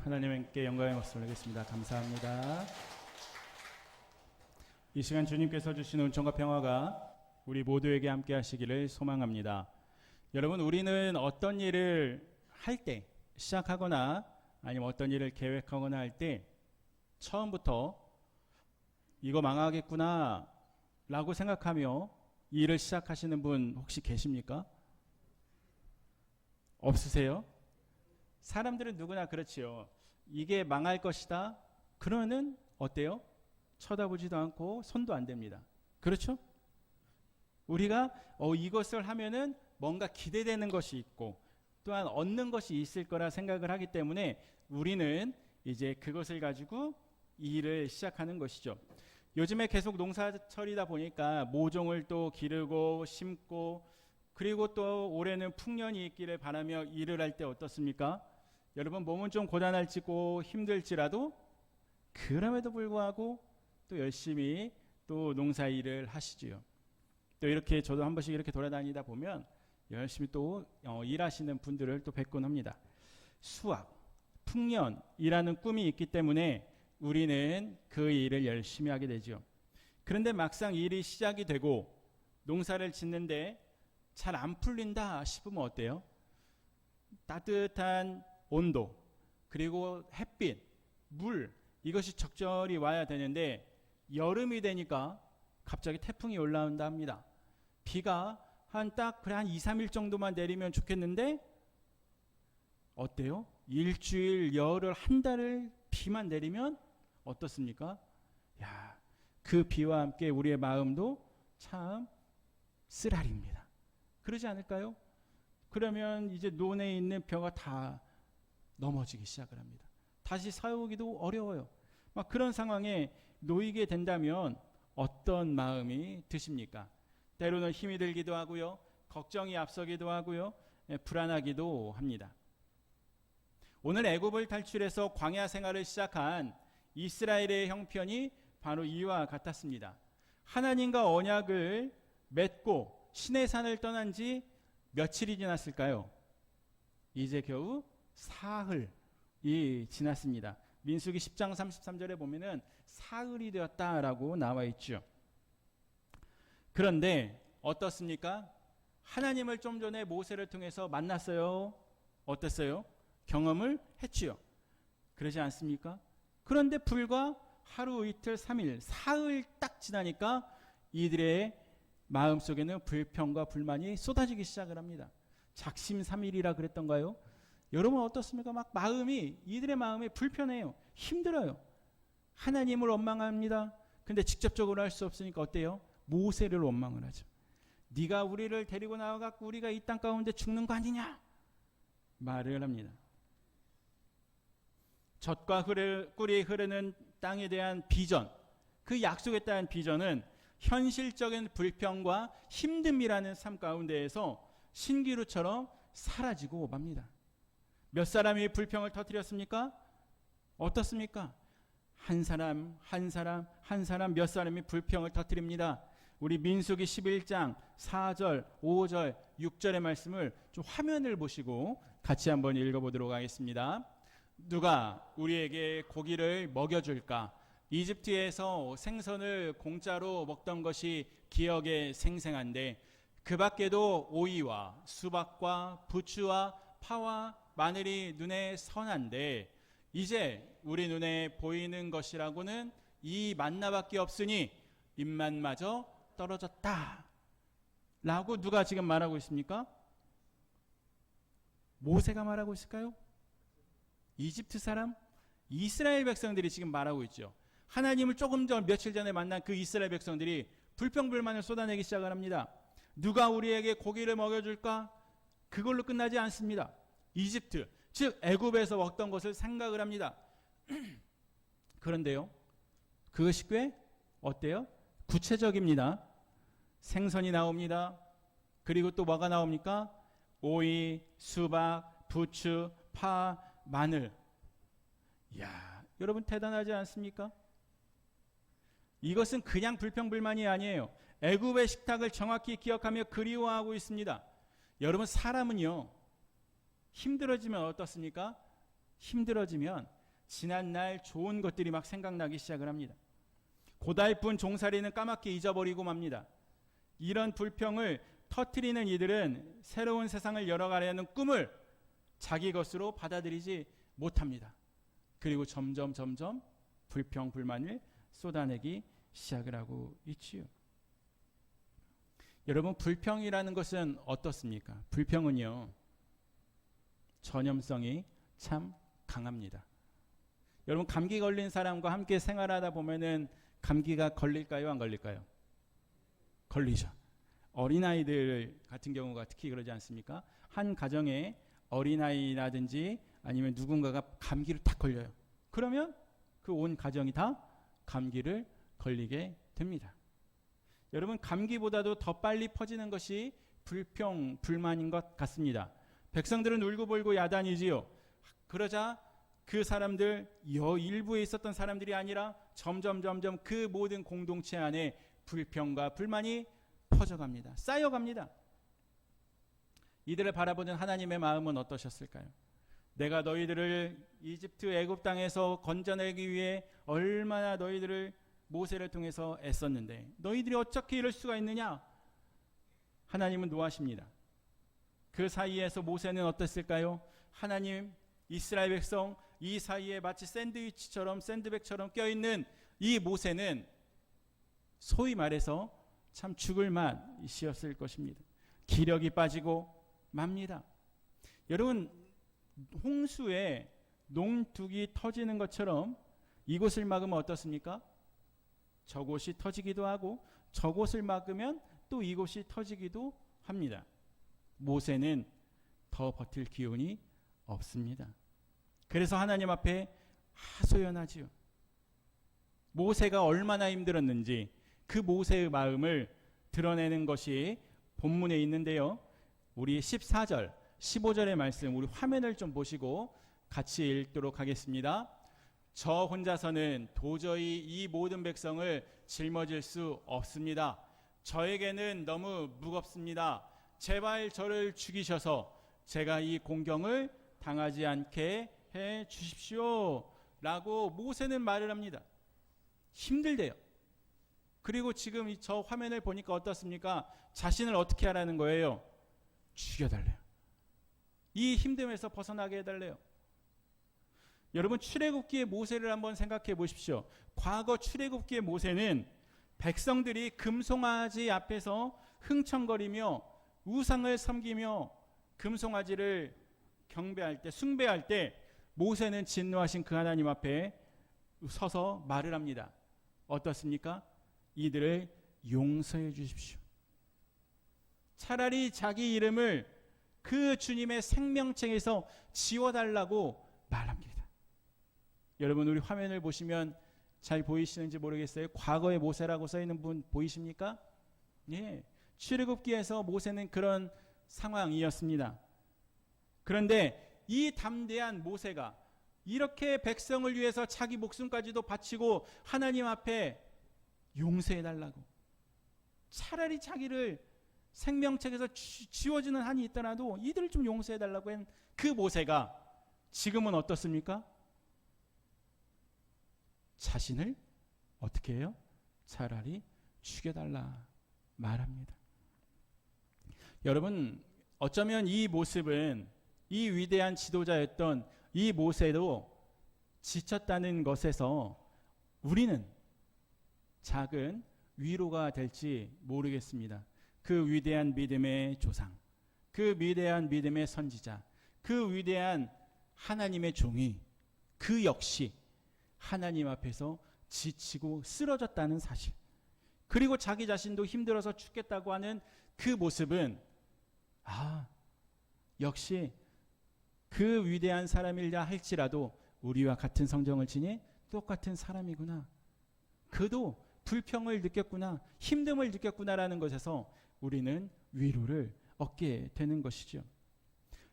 하나님께 영광의 말씀 올리겠습니다. 감사합니다. 이 시간 주님께서 주신 은총과 평화가 우리 모두에게 함께 하시기를 소망합니다. 여러분, 우리는 어떤 일을 할 때, 시작하거나 아니면 어떤 일을 계획하거나 할 때 처음부터 이거 망하겠구나 라고 생각하며 이 일을 시작하시는 분 혹시 계십니까? 없으세요? 사람들은 누구나 그렇지요. 이게 망할 것이다. 그러면은 어때요? 쳐다보지도 않고 손도 안 댑니다. 그렇죠? 우리가 이것을 하면은 뭔가 기대되는 것이 있고 또한 얻는 것이 있을 거라 생각을 하기 때문에 우리는 이제 그것을 가지고 이 일을 시작하는 것이죠. 요즘에 계속 농사철이다 보니까 모종을 또 기르고 심고 그리고 또 올해는 풍년이 있기를 바라며 일을 할 때 어떻습니까? 여러분, 몸은 좀 고단할지고 힘들지라도 그럼에도 불구하고 또 열심히 또 농사 일을 하시지요. 또 이렇게 저도 한 번씩 이렇게 돌아다니다 보면 열심히 또 일하시는 분들을 또 뵙곤 합니다. 수확, 풍년이라는 꿈이 있기 때문에 우리는 그 일을 열심히 하게 되죠. 그런데 막상 일이 시작이 되고 농사를 짓는데 잘 안 풀린다 싶으면 어때요? 따뜻한 온도, 그리고 햇빛, 물 이것이 적절히 와야 되는데 여름이 되니까 갑자기 태풍이 올라온다 합니다. 비가 한 2, 3일 정도만 내리면 좋겠는데 어때요? 일주일, 열흘, 한 달을 비만 내리면 어떻습니까? 야, 그 비와 함께 우리의 마음도 참 쓰라립니다. 그러지 않을까요? 그러면 이제 논에 있는 벼가 다 넘어지기 시작을 합니다. 다시 세우기도 어려워요. 막 그런 상황에 놓이게 된다면 어떤 마음이 드십니까? 때로는 힘이 들기도 하고요. 걱정이 앞서기도 하고요. 불안하기도 합니다. 오늘 애굽을 탈출해서 광야 생활을 시작한 이스라엘의 형편이 바로 이와 같았습니다. 하나님과 언약을 맺고 시내산을 떠난 지 며칠이 지났을까요? 이제 겨우 사흘이 지났습니다. 민수기 10장 33절에 보면은 사흘이 되었다라고 나와 있죠. 그런데 어떻습니까? 하나님을 좀 전에 모세를 통해서 만났어요. 어땠어요? 경험을 했지요. 그러지 않습니까? 그런데 불과 하루, 이틀, 3일, 사흘 딱 지나니까 이들의 마음속에는 불평과 불만이 쏟아지기 시작을 합니다. 작심삼일이라 그랬던가요? 여러분 어떻습니까? 막 이들의 마음이 불편해요. 힘들어요. 하나님을 원망합니다. 근데 직접적으로 할 수 없으니까 어때요? 모세를 원망을 하죠. 네가 우리를 데리고 나와갖고 우리가 이 땅 가운데 죽는 거 아니냐? 말을 합니다. 젖과 꿀이 흐르는 땅에 대한 비전, 그 약속에 대한 비전은 현실적인 불평과 힘듦이라는 삶 가운데에서 신기루처럼 사라지고 맙니다. 몇 사람이 불평을 터뜨렸습니까? 어떻습니까? 한 사람 몇 사람이 불평을 터뜨립니다. 우리 민수기 11장 4절, 5절, 6절의 말씀을 좀 화면을 보시고 같이 한번 읽어보도록 하겠습니다. 누가 우리에게 고기를 먹여줄까? 이집트에서 생선을 공짜로 먹던 것이 기억에 생생한데 그 밖에도 오이와 수박과 부추와 파와 마늘이 눈에 선한데 이제 우리 눈에 보이는 것이라고는 이 만나밖에 없으니 입맛마저 떨어졌다 라고 누가 지금 말하고 있습니까? 모세가 말하고 있을까요? 이집트 사람? 이스라엘 백성들이 지금 말하고 있죠. 하나님을 며칠 전에 만난 그 이스라엘 백성들이 불평불만을 쏟아내기 시작을 합니다. 누가 우리에게 고기를 먹여줄까? 그걸로 끝나지 않습니다. 이집트, 즉 애굽에서 먹던 것을 생각을 합니다. 그런데요, 그것이 꽤 어때요? 구체적입니다. 생선이 나옵니다. 그리고 또 뭐가 나옵니까? 오이, 수박, 부추, 파, 마늘. 이야, 여러분 대단하지 않습니까? 이것은 그냥 불평불만이 아니에요. 애굽의 식탁을 정확히 기억하며 그리워하고 있습니다. 여러분 사람은요 힘들어지면 어떻습니까? 힘들어지면 지난날 좋은 것들이 막 생각나기 시작을 합니다. 고달픈 종살이는 까맣게 잊어버리고 맙니다. 이런 불평을 터뜨리는 이들은 새로운 세상을 열어가려는 꿈을 자기 것으로 받아들이지 못합니다. 그리고 점점 불평, 불만을 쏟아내기 시작을 하고 있지요. 여러분, 불평이라는 것은 어떻습니까? 불평은요, 전염성이 참 강합니다. 여러분, 감기 걸린 사람과 함께 생활하다 보면은 감기가 걸릴까요, 안 걸릴까요? 걸리죠. 어린아이들 같은 경우가 특히 그러지 않습니까? 한 가정에 어린아이라든지 아니면 누군가가 감기를 딱 걸려요. 그러면 그 온 가정이 다 감기를 걸리게 됩니다. 여러분, 감기보다도 더 빨리 퍼지는 것이 불평, 불만인 것 같습니다. 백성들은 울고불고 야단이지요. 그러자 그 사람들, 일부에 있었던 사람들이 아니라 점점 그 모든 공동체 안에 불평과 불만이 퍼져갑니다. 쌓여갑니다. 이들을 바라보는 하나님의 마음은 어떠셨을까요? 내가 너희들을 이집트 애굽 땅에서 건져내기 위해 얼마나 너희들을 모세를 통해서 애썼는데 너희들이 어떻게 이럴 수가 있느냐? 하나님은 노하십니다. 그 사이에서 모세는 어땠을까요? 하나님, 이스라엘 백성 이 사이에 마치 샌드위치처럼 샌드백처럼 껴있는 이 모세는 소위 말해서 참 죽을 맛이었을 것입니다. 기력이 빠지고 맙니다. 여러분, 홍수에 농둑이 터지는 것처럼 이곳을 막으면 어떻습니까? 저곳이 터지기도 하고 저곳을 막으면 또 이곳이 터지기도 합니다. 모세는 더 버틸 기운이 없습니다. 그래서 하나님 앞에 하소연하지요. 모세가 얼마나 힘들었는지 그 모세의 마음을 드러내는 것이 본문에 있는데요. 우리 14절, 15절의 말씀 우리 화면을 좀 보시고 같이 읽도록 하겠습니다. 저 혼자서는 도저히 이 모든 백성을 짊어질 수 없습니다. 저에게는 너무 무겁습니다. 제발 저를 죽이셔서 제가 이 공경을 당하지 않게 해 주십시오 라고 모세는 말을 합니다. 힘들대요. 그리고 지금 저 화면을 보니까 어떻습니까? 자신을 어떻게 하라는 거예요? 죽여달래요. 이 힘듦에서 벗어나게 해달래요. 여러분, 출애굽기의 모세를 한번 생각해 보십시오. 과거 출애굽기의 모세는 백성들이 금송아지 앞에서 흥청거리며 우상을 섬기며 금송아지를 경배할 때, 숭배할 때 모세는 진노하신 그 하나님 앞에 서서 말을 합니다. 어떻습니까? 이들을 용서해 주십시오. 차라리 자기 이름을 그 주님의 생명책에서 지워달라고 말합니다. 여러분, 우리 화면을 보시면 잘 보이시는지 모르겠어요. 과거의 모세라고 써있는 분 보이십니까? 예, 출애굽기에서 모세는 그런 상황이었습니다. 그런데 이 담대한 모세가 이렇게 백성을 위해서 자기 목숨까지도 바치고 하나님 앞에 용서해달라고, 차라리 자기를 생명책에서 지워지는 한이 있더라도 이들을 좀 용서해달라고 한 그 모세가 지금은 어떻습니까? 자신을 어떻게 해요? 차라리 죽여달라 말합니다. 여러분, 어쩌면 이 모습은 이 위대한 지도자였던 이 모세도 지쳤다는 것에서 우리는 작은 위로가 될지 모르겠습니다. 그 위대한 믿음의 조상, 그 위대한 믿음의 선지자, 그 위대한 하나님의 종이 그 역시 하나님 앞에서 지치고 쓰러졌다는 사실, 그리고 자기 자신도 힘들어서 죽겠다고 하는 그 모습은 역시 그 위대한 사람이라 할지라도 우리와 같은 성정을 지닌 똑같은 사람이구나, 그도 불평을 느꼈구나, 힘듦을 느꼈구나라는 것에서 우리는 위로를 얻게 되는 것이죠.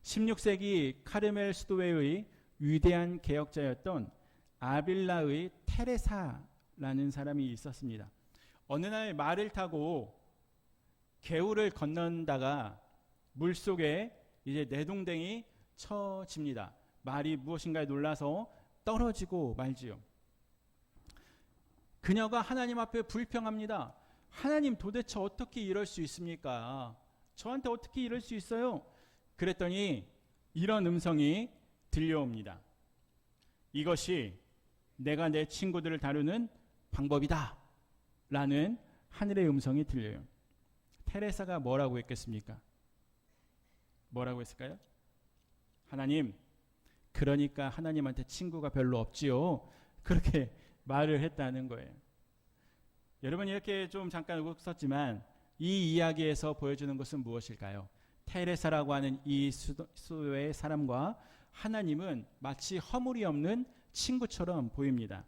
16세기 카르멜 수도회의 위대한 개혁자였던 아빌라의 테레사라는 사람이 있었습니다. 어느 날 말을 타고 개울을 건넌다가 물속에 이제 내동댕이 쳐집니다. 말이 무엇인가에 놀라서 떨어지고 말지요. 그녀가 하나님 앞에 불평합니다. 하나님, 도대체 어떻게 이럴 수 있습니까? 저한테 어떻게 이럴 수 있어요? 그랬더니 이런 음성이 들려옵니다. 이것이 내가 내 친구들을 다루는 방법이다 라는 하늘의 음성이 들려요. 테레사가 뭐라고 했겠습니까? 뭐라고 했을까요? 하나님, 그러니까 하나님한테 친구가 별로 없지요. 그렇게 말을 했다는 거예요. 여러분, 이렇게 좀 잠깐 웃었지만 이 이야기에서 보여주는 것은 무엇일까요? 테레사라고 하는 이 수도의 사람과 하나님은 마치 허물이 없는 친구처럼 보입니다.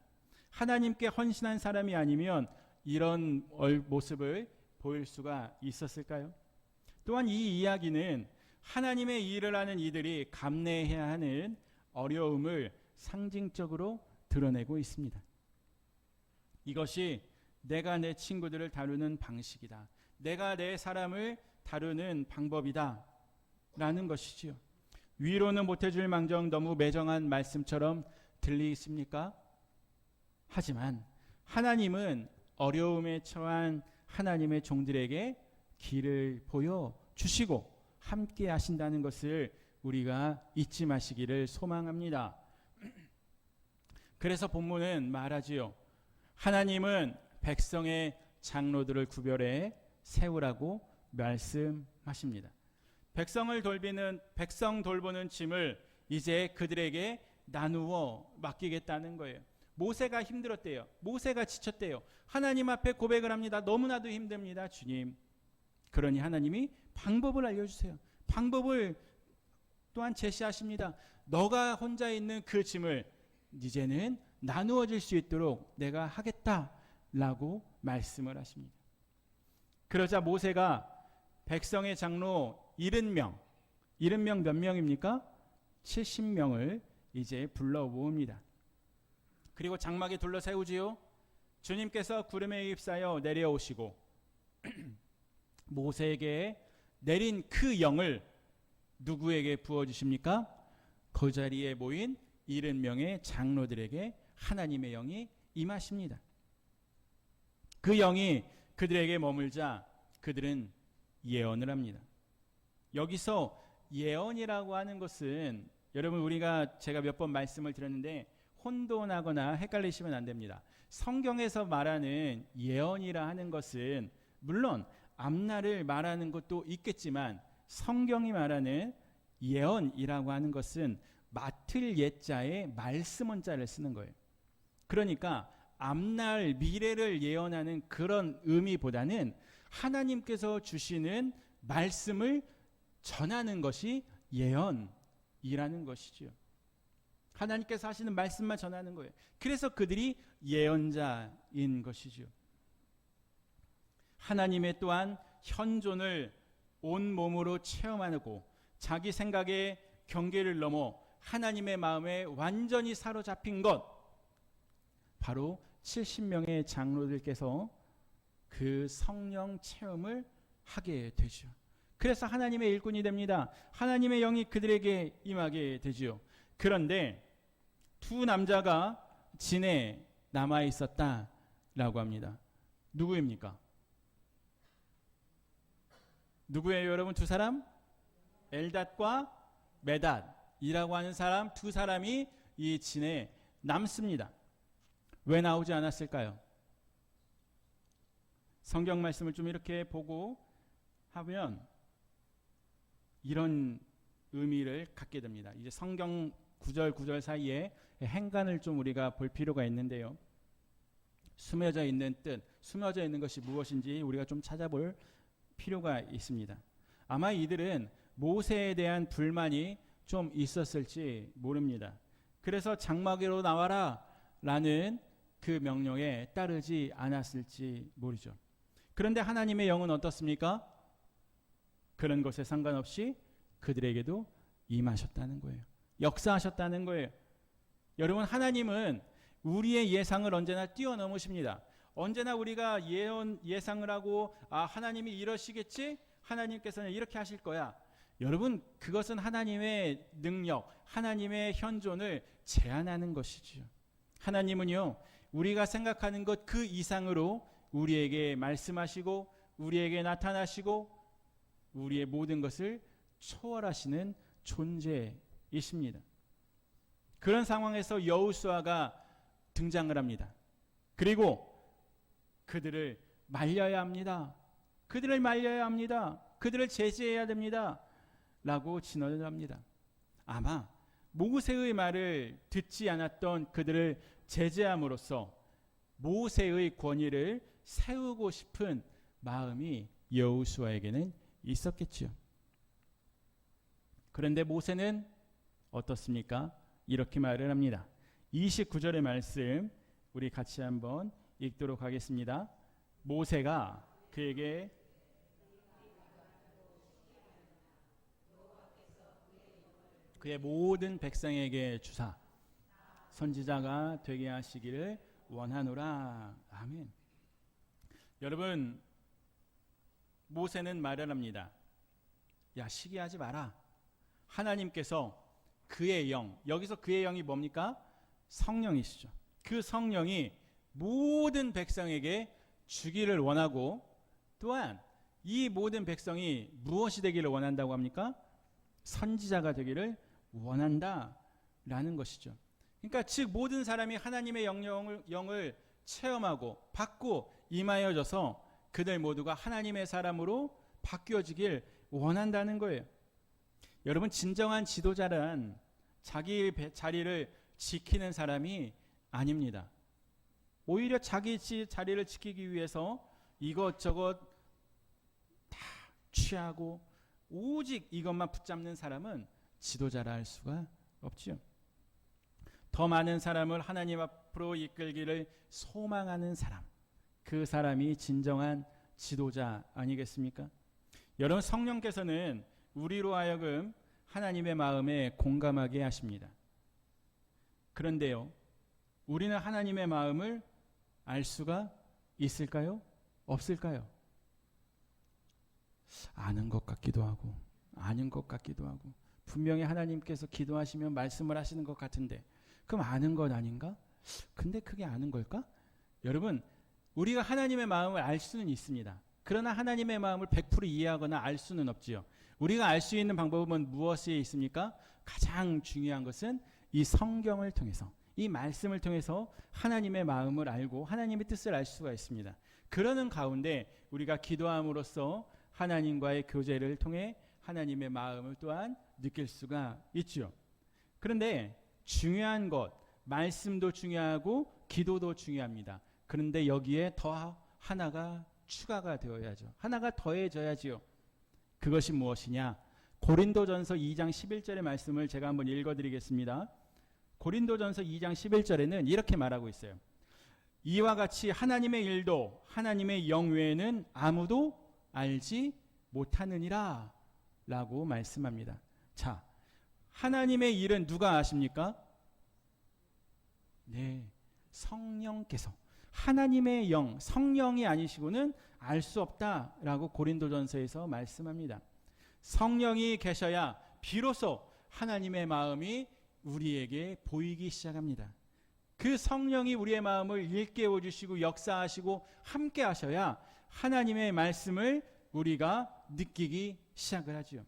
하나님께 헌신한 사람이 아니면 이런 모습을 보일 수가 있었을까요? 또한 이 이야기는 하나님의 일을 하는 이들이 감내해야 하는 어려움을 상징적으로 드러내고 있습니다. 이것이 내가 내 친구들을 다루는 방식이다. 내가 내 사람을 다루는 방법이다 라는 것이지요. 위로는 못해줄 망정 너무 매정한 말씀처럼 들리십니까? 하지만 하나님은 어려움에 처한 하나님의 종들에게 길을 보여주시고 함께 하신다는 것을 우리가 잊지 마시기를 소망합니다. 그래서 본문은 말하지요. 하나님은 백성의 장로들을 구별해 세우라고 말씀하십니다. 백성 돌보는 짐을 이제 그들에게 나누어 맡기겠다는 거예요. 모세가 힘들었대요. 모세가 지쳤대요. 하나님 앞에 고백을 합니다. 너무나도 힘듭니다, 주님. 그러니 하나님이 방법을 알려주세요. 방법을 또한 제시하십니다. 너가 혼자 있는 그 짐을 이제는 나누어질 수 있도록 내가 하겠다라고 말씀을 하십니다. 그러자 모세가 백성의 장로 70명 몇 명입니까? 70명을 이제 불러 모읍니다. 그리고 장막에 둘러 세우지요. 주님께서 구름에 휩싸여 내려오시고 모세에게 내린 그 영을 누구에게 부어주십니까? 그 자리에 모인 70명의 장로들에게 하나님의 영이 임하십니다. 그 영이 그들에게 머물자 그들은 예언을 합니다. 여기서 예언이라고 하는 것은 여러분, 제가 몇 번 말씀을 드렸는데 혼돈하거나 헷갈리시면 안 됩니다. 성경에서 말하는 예언이라 하는 것은 물론 앞날을 말하는 것도 있겠지만 성경이 말하는 예언이라고 하는 것은 맡을 예자에 말씀 원자를 쓰는 거예요. 그러니까 앞날 미래를 예언하는 그런 의미보다는 하나님께서 주시는 말씀을 전하는 것이 예언이라는 것이죠. 하나님께서 하시는 말씀만 전하는 거예요. 그래서 그들이 예언자인 것이죠. 하나님의 또한 현존을 온 몸으로 체험하고 자기 생각의 경계를 넘어 하나님의 마음에 완전히 사로잡힌 것, 바로 70명의 장로들께서 그 성령 체험을 하게 되죠. 그래서 하나님의 일꾼이 됩니다. 하나님의 영이 그들에게 임하게 되죠. 그런데 두 남자가 진에 남아 있었다라고 합니다. 누구입니까? 누구예요, 여러분? 두 사람? 엘닷과 메닷이라고 하는 사람, 두 사람이 이 진에 남습니다. 왜 나오지 않았을까요? 성경 말씀을 좀 이렇게 보고 하면 이런 의미를 갖게 됩니다. 이제 성경 구절 사이에 행간을 좀 우리가 볼 필요가 있는데요. 숨어져 있는 뜻, 숨어져 있는 것이 무엇인지 우리가 좀 찾아볼 필요가 있습니다. 아마 이들은 모세에 대한 불만이 좀 있었을지 모릅니다. 그래서 장막으로 나와라 라는 그 명령에 따르지 않았을지 모르죠. 그런데 하나님의 영은 어떻습니까? 그런 것에 상관없이 그들에게도 임하셨다는 거예요. 역사하셨다는 거예요. 여러분, 하나님은 우리의 예상을 언제나 뛰어넘으십니다. 언제나 우리가 예상을 하고 하나님이 이러시겠지? 하나님께서는 이렇게 하실 거야. 여러분, 그것은 하나님의 능력, 하나님의 현존을 제한하는 것이지요. 하나님은요, 우리가 생각하는 것 그 이상으로 우리에게 말씀하시고 우리에게 나타나시고 우리의 모든 것을 초월하시는 존재이십니다. 그런 상황에서 여호수아가 등장을 합니다. 그리고 그들을 말려야 합니다. 그들을 말려야 합니다. 그들을 제지해야 됩니다. 라고 진언을 합니다. 아마 모세의 말을 듣지 않았던 그들을 제재함으로써 모세의 권위를 세우고 싶은 마음이 여호수아에게는 있었겠지요. 그런데 모세는 어떻습니까? 이렇게 말을 합니다. 29절의 말씀 우리 같이 한번 읽도록 하겠습니다. 모세가 그에게 그의 모든 백성에게 주사 선지자가 되게 하시기를 원하노라. 아멘. 여러분, 모세는 말을 합니다. 야, 시기하지 마라. 하나님께서 그의 영, 여기서 그의 영이 뭡니까? 성령이시죠. 그 성령이 모든 백성에게 주기를 원하고, 또한 이 모든 백성이 무엇이 되기를 원한다고 합니까? 선지자가 되기를 원한다라는 것이죠. 그러니까 즉 모든 사람이 하나님의 영을 체험하고 받고 임하여져서 그들 모두가 하나님의 사람으로 바뀌어지길 원한다는 거예요. 여러분, 진정한 지도자란 자기 자리를 지키는 사람이 아닙니다. 오히려 자기 자리를 지키기 위해서 이것저것 다 취하고 오직 이것만 붙잡는 사람은 지도자라 할 수가 없지요. 더 많은 사람을 하나님 앞으로 이끌기를 소망하는 사람, 그 사람이 진정한 지도자 아니겠습니까? 여러분, 성령께서는 우리로 하여금 하나님의 마음에 공감하게 하십니다. 그런데요, 우리는 하나님의 마음을 알 수가 있을까요? 없을까요? 아는 것 같기도 하고 아는 것 같기도 하고, 분명히 하나님께서 기도하시면 말씀을 하시는 것 같은데 그럼 아는 것 아닌가? 근데 그게 아는 걸까? 여러분, 우리가 하나님의 마음을 알 수는 있습니다. 그러나 하나님의 마음을 100% 이해하거나 알 수는 없지요. 우리가 알 수 있는 방법은 무엇에 있습니까? 가장 중요한 것은 이 성경을 통해서, 이 말씀을 통해서 하나님의 마음을 알고 하나님의 뜻을 알 수가 있습니다. 그러는 가운데 우리가 기도함으로써 하나님과의 교제를 통해 하나님의 마음을 또한 느낄 수가 있죠. 그런데 중요한 것, 말씀도 중요하고 기도도 중요합니다. 그런데 여기에 더 하나가 추가가 되어야죠. 하나가 더해져야지요. 그것이 무엇이냐? 고린도전서 2장 11절의 말씀을 제가 한번 읽어드리겠습니다. 고린도전서 2장 11절에는 이렇게 말하고 있어요. 이와 같이 하나님의 일도 하나님의 영 외에는 아무도 알지 못하느니라 라고 말씀합니다. 자, 하나님의 일은 누가 아십니까? 네, 성령께서. 하나님의 영, 성령이 아니시고는 알 수 없다라고 고린도전서에서 말씀합니다. 성령이 계셔야 비로소 하나님의 마음이 우리에게 보이기 시작합니다. 그 성령이 우리의 마음을 일깨워 주시고 역사하시고 함께 하셔야 하나님의 말씀을 우리가 느끼기 시작을 하죠.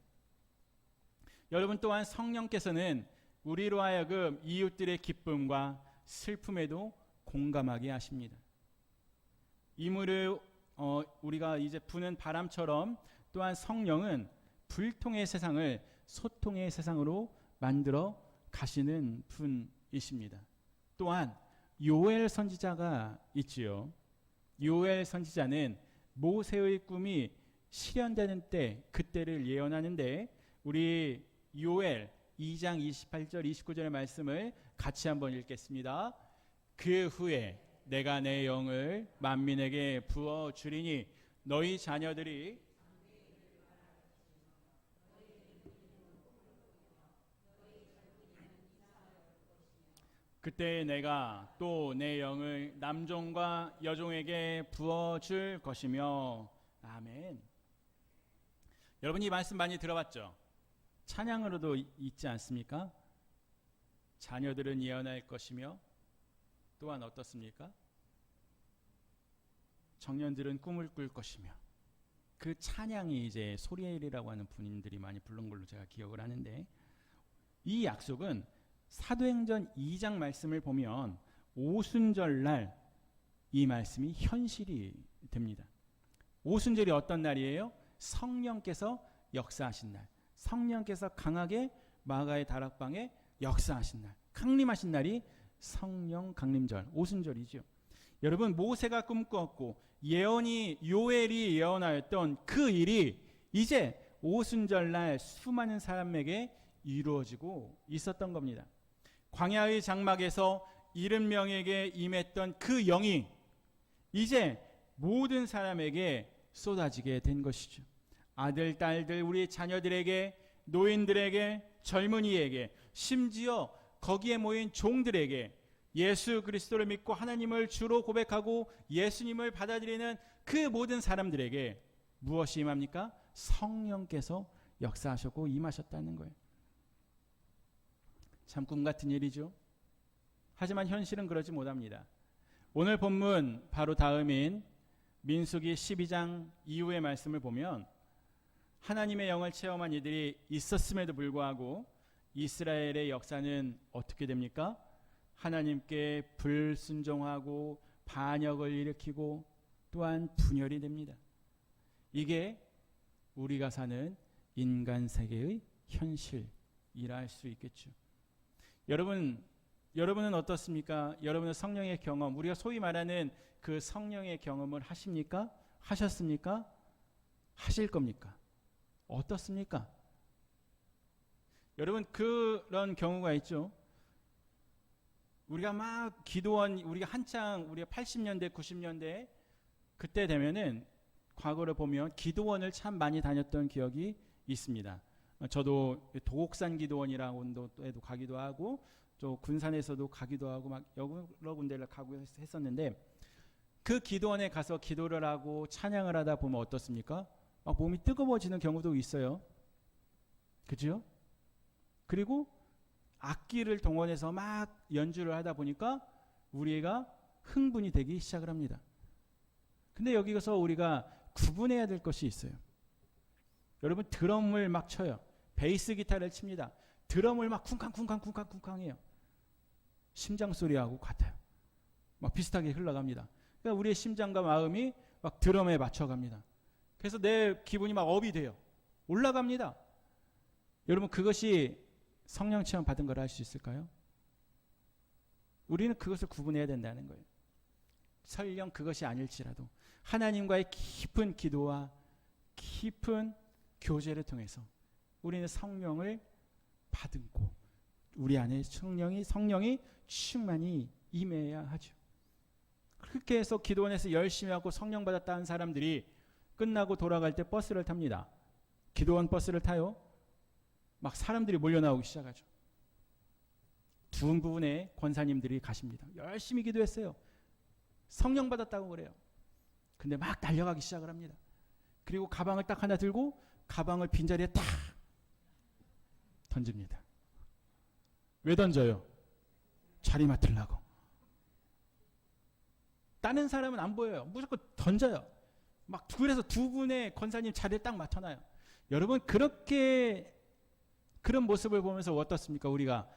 여러분, 또한 성령께서는 우리로 하여금 이웃들의 기쁨과 슬픔에도 공감하게 하십니다. 이물을 우리가 이제 부는 바람처럼 또한 성령은 불통의 세상을 소통의 세상으로 만들어 가시는 분이십니다. 또한 요엘 선지자가 있지요. 요엘 선지자는 모세의 꿈이 실현되는 때, 그때를 예언하는데, 우리 요엘 2장 28절 29절의 말씀을 같이 한번 읽겠습니다. 그 후에 내가 내 영을 만민에게 부어 주리니 너희 자녀들이 그때 내가 또 내 영을 남종과 여종에게 부어 줄 것이며. 아멘. 여러분, 이 말씀 많이 들어봤죠? 찬양으로도 있지 않습니까? 자녀들은 예언할 것이며 또한 어떻습니까? 청년들은 꿈을 꿀 것이며, 그 찬양이 이제 소리엘이라고 하는 분들이 많이 부른 걸로 제가 기억을 하는데, 이 약속은 사도행전 2장 말씀을 보면 오순절날 이 말씀이 현실이 됩니다. 오순절이 어떤 날이에요? 성령께서 역사하신 날, 성령께서 강하게 마가의 다락방에 역사하신 날, 강림하신 날이 성령 강림절, 오순절이죠. 여러분, 모세가 꿈꾸었고 예언이 요엘이 예언하였던 그 일이 이제 오순절날 수많은 사람에게 이루어지고 있었던 겁니다. 광야의 장막에서 70명에게 임했던 그 영이 이제 모든 사람에게 쏟아지게 된 것이죠. 아들, 딸들, 우리 자녀들에게, 노인들에게, 젊은이에게, 심지어 거기에 모인 종들에게 예수 그리스도를 믿고 하나님을 주로 고백하고 예수님을 받아들이는 그 모든 사람들에게 무엇이 임합니까? 성령께서 역사하셨고 임하셨다는 거예요. 참 꿈같은 일이죠. 하지만 현실은 그러지 못합니다. 오늘 본문 바로 다음인 민수기 12장 이후의 말씀을 보면 하나님의 영을 체험한 이들이 있었음에도 불구하고 이스라엘의 역사는 어떻게 됩니까? 하나님께 불순종하고 반역을 일으키고 또한 분열이 됩니다. 이게 우리가 사는 인간 세계의 현실이라 할 수 있겠죠. 여러분은 어떻습니까? 여러분의 성령의 경험, 우리가 소위 말하는 그 성령의 경험을 하십니까? 하셨습니까? 하실 겁니까? 어떻습니까? 여러분, 그런 경우가 있죠. 우리가 막 기도원, 우리가 한창 우리가 80년대 90년대 그때 되면은 과거를 보면 기도원을 참 많이 다녔던 기억이 있습니다. 저도 도곡산 기도원이라고 에도 가기도 하고 또 군산에서도 가기도 하고 막 여러 군데를 가고 했었는데, 그 기도원에 가서 기도를 하고 찬양을 하다 보면 어떻습니까? 막 몸이 뜨거워지는 경우도 있어요. 그죠? 그리고 악기를 동원해서 막 연주를 하다 보니까 우리가 흥분이 되기 시작을 합니다. 근데 여기서 우리가 구분해야 될 것이 있어요. 여러분, 드럼을 막 쳐요. 베이스 기타를 칩니다. 드럼을 막 쿵쾅쿵쾅 해요. 심장 소리하고 같아요. 막 비슷하게 흘러갑니다. 그러니까 우리의 심장과 마음이 막 드럼에 맞춰갑니다. 그래서 내 기분이 막 업이 돼요. 올라갑니다. 여러분, 그것이 성령 체험 받은 걸 할 수 있을까요? 우리는 그것을 구분해야 된다는 거예요. 설령 그것이 아닐지라도 하나님과의 깊은 기도와 깊은 교제를 통해서 우리는 성령을 받고 우리 안에 성령이 충만히 임해야 하죠. 그렇게 해서 기도원에서 열심히 하고 성령 받았다는 사람들이 끝나고 돌아갈 때 버스를 탑니다. 기도원 버스를 타요. 막 사람들이 몰려나오기 시작하죠. 두 부분의 권사님들이 가십니다. 열심히 기도했어요. 성령 받았다고 그래요. 근데 막 달려가기 시작을 합니다. 그리고 가방을 딱 하나 들고 가방을 빈자리에 탁 던집니다. 왜 던져요? 자리 맡으려고. 다른 사람은 안 보여요. 무조건 던져요. 막 그래서 두 분의 권사님 자리를 딱 맡아놔요. 여러분, 그런 모습을 보면서 어떻습니까? 우리가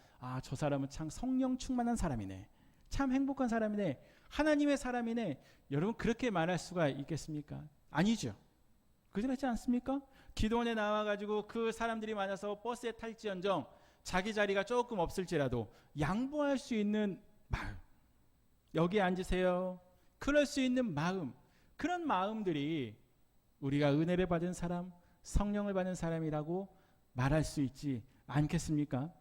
저 사람은 참 성령 충만한 사람이네. 참 행복한 사람이네. 하나님의 사람이네. 여러분, 그렇게 말할 수가 있겠습니까? 아니죠. 그렇지 않습니까? 기도원에 나와가지고 그 사람들이 많아서 버스에 탈지언정 자기 자리가 조금 없을지라도 양보할 수 있는 마음, 여기에 앉으세요, 그럴 수 있는 마음, 그런 마음들이 우리가 은혜를 받은 사람, 성령을 받은 사람이라고 말할 수 있지 않겠습니까?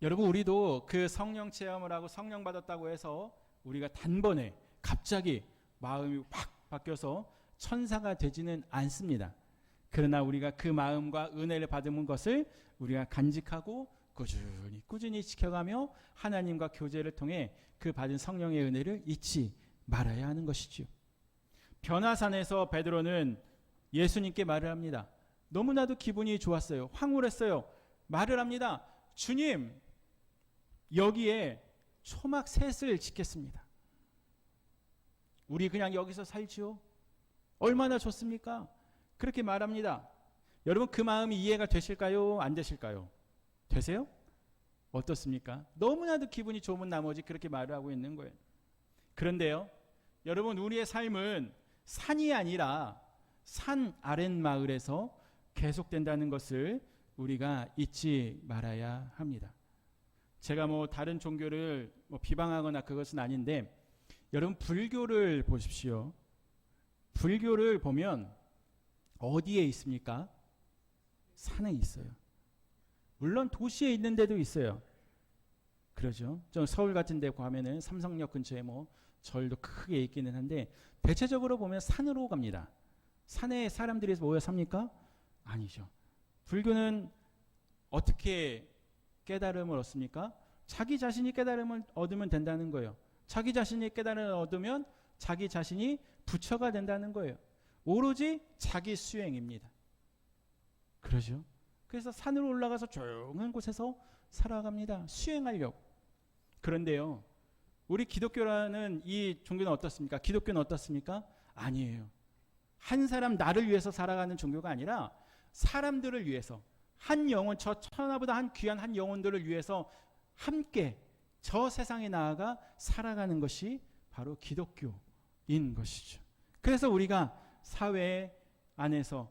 여러분, 우리도 그 성령 체험을 하고 성령 받았다고 해서 우리가 단번에 갑자기 마음이 확 바뀌어서 천사가 되지는 않습니다. 그러나 우리가 그 마음과 은혜를 받은 것을 우리가 간직하고 꾸준히 지켜가며 하나님과 교제를 통해 그 받은 성령의 은혜를 잊지 말아야 하는 것이죠. 변화산에서 베드로는 예수님께 말을 합니다. 너무나도 기분이 좋았어요. 황홀했어요. 말을 합니다. 주님, 여기에 초막 셋을 짓겠습니다. 우리 그냥 여기서 살지요? 얼마나 좋습니까? 그렇게 말합니다. 여러분, 그 마음이 이해가 되실까요? 안 되실까요? 되세요? 어떻습니까? 너무나도 기분이 좋은 나머지 그렇게 말을 하고 있는 거예요. 그런데요, 여러분, 우리의 삶은 산이 아니라 산 아랫마을에서 계속된다는 것을 우리가 잊지 말아야 합니다. 제가 다른 종교를 비방하거나 그것은 아닌데, 여러분, 불교를 보십시오. 불교를 보면 어디에 있습니까? 산에 있어요. 물론 도시에 있는 데도 있어요. 그러죠. 저 서울 같은 데 가면은 삼성역 근처에 절도 크게 있기는 한데, 대체적으로 보면 산으로 갑니다. 산에 사람들이 모여 삽니까? 아니죠. 불교는 어떻게 깨달음을 얻습니까? 자기 자신이 깨달음을 얻으면 된다는 거예요. 자기 자신이 깨달음을 얻으면 자기 자신이 부처가 된다는 거예요. 오로지 자기 수행입니다. 그러죠. 그래서 산으로 올라가서 조용한 곳에서 살아갑니다. 수행하려고. 그런데요, 우리 기독교라는 이 종교는 어떻습니까? 기독교는 어떻습니까? 아니에요. 한 사람 나를 위해서 살아가는 종교가 아니라 사람들을 위해서, 한 영혼, 저 천하보다 한 귀한 한 영혼들을 위해서 함께 저 세상에 나아가 살아가는 것이 바로 기독교인 것이죠. 그래서 우리가 사회 안에서,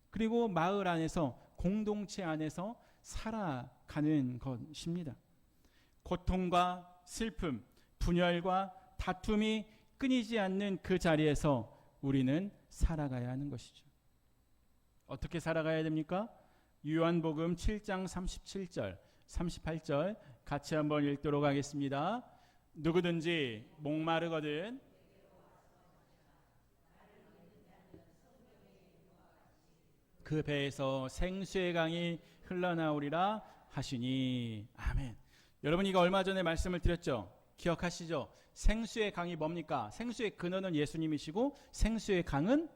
그리고 마을 안에서, 공동체 안에서 살아가는 것입니다. 고통과 슬픔, 분열과 다툼이 끊이지 않는 그 자리에서 우리는 살아가야 하는 것이죠. 어떻게 살아가야 됩니까? 요한복음 7장 37절, 38절 같이 한번 읽도록 하겠습니다. 누구든지 목마르거든 그 배에서 생수의 강이 흘러나오리라 하시니. 아멘. 여러분, 이거 얼마 전에 말씀을 드렸죠? 기억하시죠? 생수의 강이 뭡니까? 생수의 근원은 예수님이시고 생수의 강은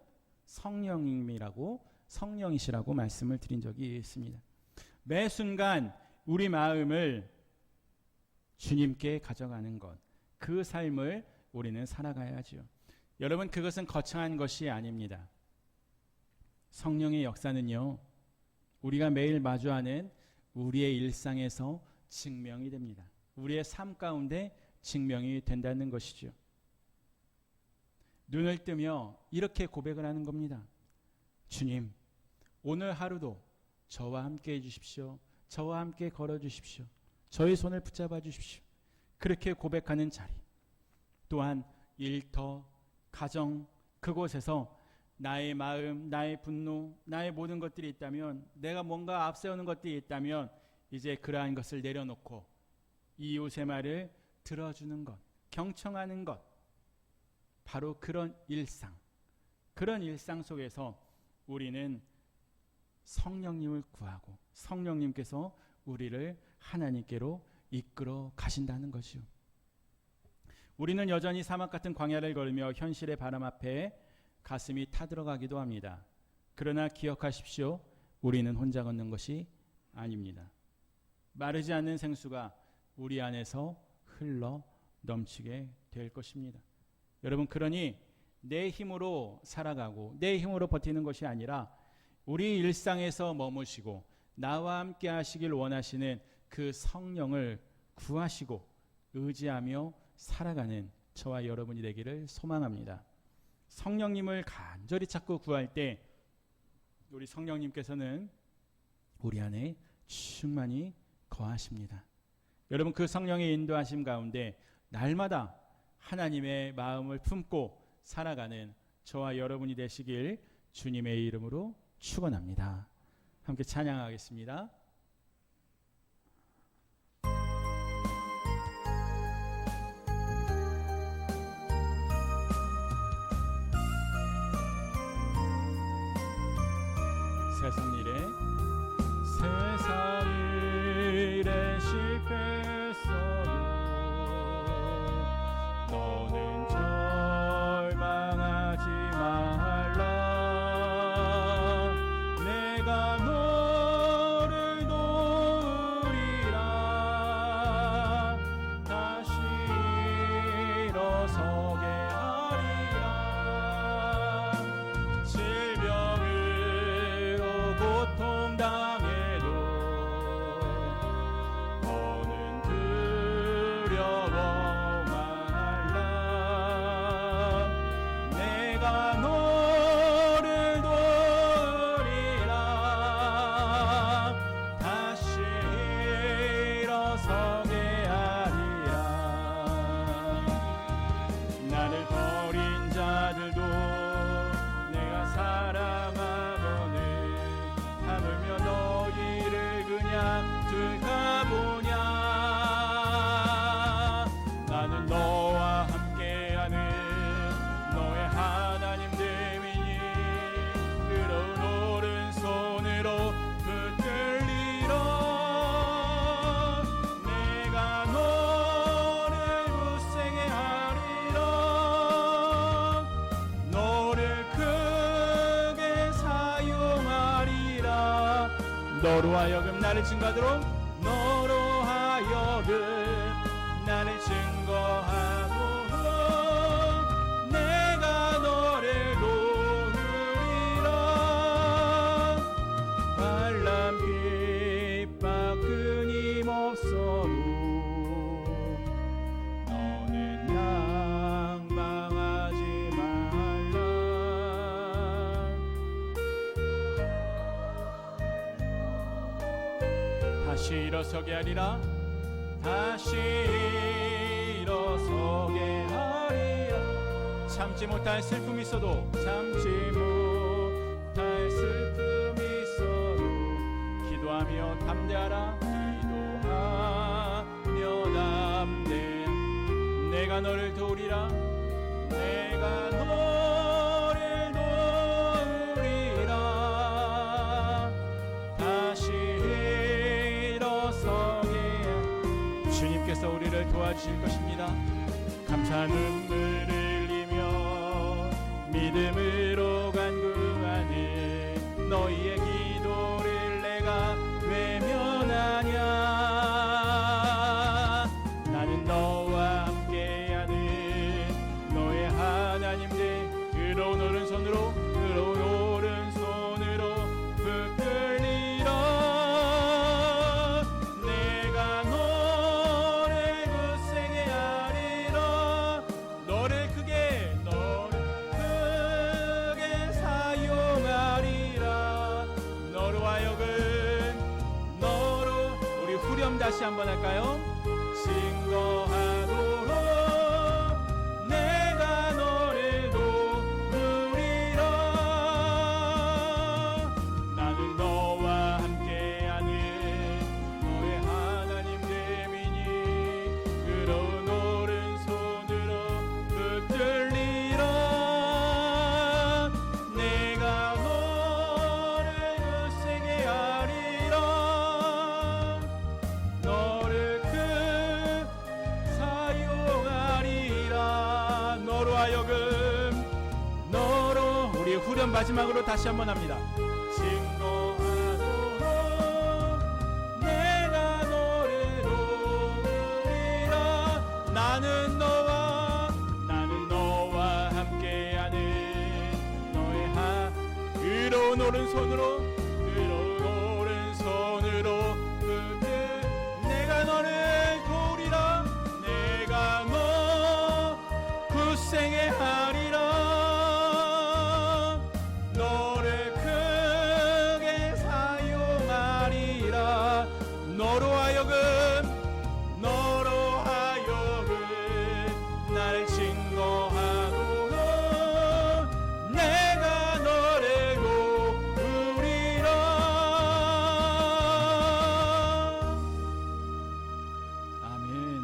성령이시라고 말씀을 드린 적이 있습니다. 매 순간 우리 마음을 주님께 가져가는 것, 그 삶을 우리는 살아가야죠. 여러분, 그것은 거창한 것이 아닙니다. 성령의 역사는요, 우리가 매일 마주하는 우리의 일상에서 증명이 됩니다. 우리의 삶 가운데 증명이 된다는 것이죠. 눈을 뜨며 이렇게 고백을 하는 겁니다. 주님, 오늘 하루도 저와 함께 해주십시오. 저와 함께 걸어주십시오. 저의 손을 붙잡아 주십시오. 그렇게 고백하는 자리, 또한 일터, 가정, 그곳에서 나의 마음, 나의 분노, 나의 모든 것들이 있다면, 내가 뭔가 앞세우는 것들이 있다면 이제 그러한 것을 내려놓고 이웃의 말을 들어주는 것, 경청하는 것, 바로 그런 일상 속에서 우리는 성령님을 구하고 성령님께서 우리를 하나님께로 이끌어 가신다는 것이요. 우리는 여전히 사막 같은 광야를 걸으며 현실의 바람 앞에 가슴이 타들어가기도 합니다. 그러나 기억하십시오. 우리는 혼자 걷는 것이 아닙니다. 마르지 않는 생수가 우리 안에서 흘러 넘치게 될 것입니다. 여러분, 그러니 내 힘으로 살아가고 내 힘으로 버티는 것이 아니라 우리 일상에서 머무시고 나와 함께 하시길 원하시는 그 성령을 구하시고 의지하며 살아가는 저와 여러분이 되기를 소망합니다. 성령님을 간절히 찾고 구할 때 우리 성령님께서는 우리 안에 충만히 거하십니다. 여러분, 그 성령의 인도하심 가운데 날마다 하나님의 마음을 품고 살아가는 저와 여러분이 되시길 주님의 이름으로 축원합니다. 함께 찬양하겠습니다. 세상 일에 실패했어도 너는 절망하지 말라. 내가 너로 하여금 나를 증거하도록, 너로 하여금 나를 증거하도록 내가 너를 도우리라. 환난 핍박 끊임없어도 너는 낙망하지 말라. 다시 일어서게 하리라. 다시 일어서게 하리라. 참지 못할 슬픔이 있어도, 참지 못할 슬픔이 있어도 기도하며 담대하라. 기도하며 담대. 내가 너를 도우리라. 내가 너를 도우리라. 다시 일어서게. 주님께서 우리를 도와주실 것입니다. 감사 눈물을 흘리며 믿음으로 간구하는 너희의 기도를 내가 외면하냐. 나는 너와 함께하는 너의 하나님 되 의로운 오른손으로, 의로운 오른손으로 붙들리라. 내가 너를 굳세게 하리라. 너를 크게 사용하리라. 너로 하여금, 너로. 우리 후렴 다시 한번 할까요? 증거하도록 내가 너를 도우리라. 나는 너와 함께하는 너의 하나님 됨이니 의로운 오른손으로 붙들리라. 내가 너를 굳세게 하리라. 너를 사용하리라. 너로 하여금, 너로. 우리 후렴 마지막으로 다시 한번 합니다. 증거하도록 내가 너를 도우리라. 나는 너와 함께하는 너의 의로운 오른손으로, 의로운 오른손으로 내가 너를 도우리라. 내가 너 굳세게 하리라. 너를 크게 사용하리라. 너로 하여금 나를 증거하도록 내가 너를 도우리라. 아멘.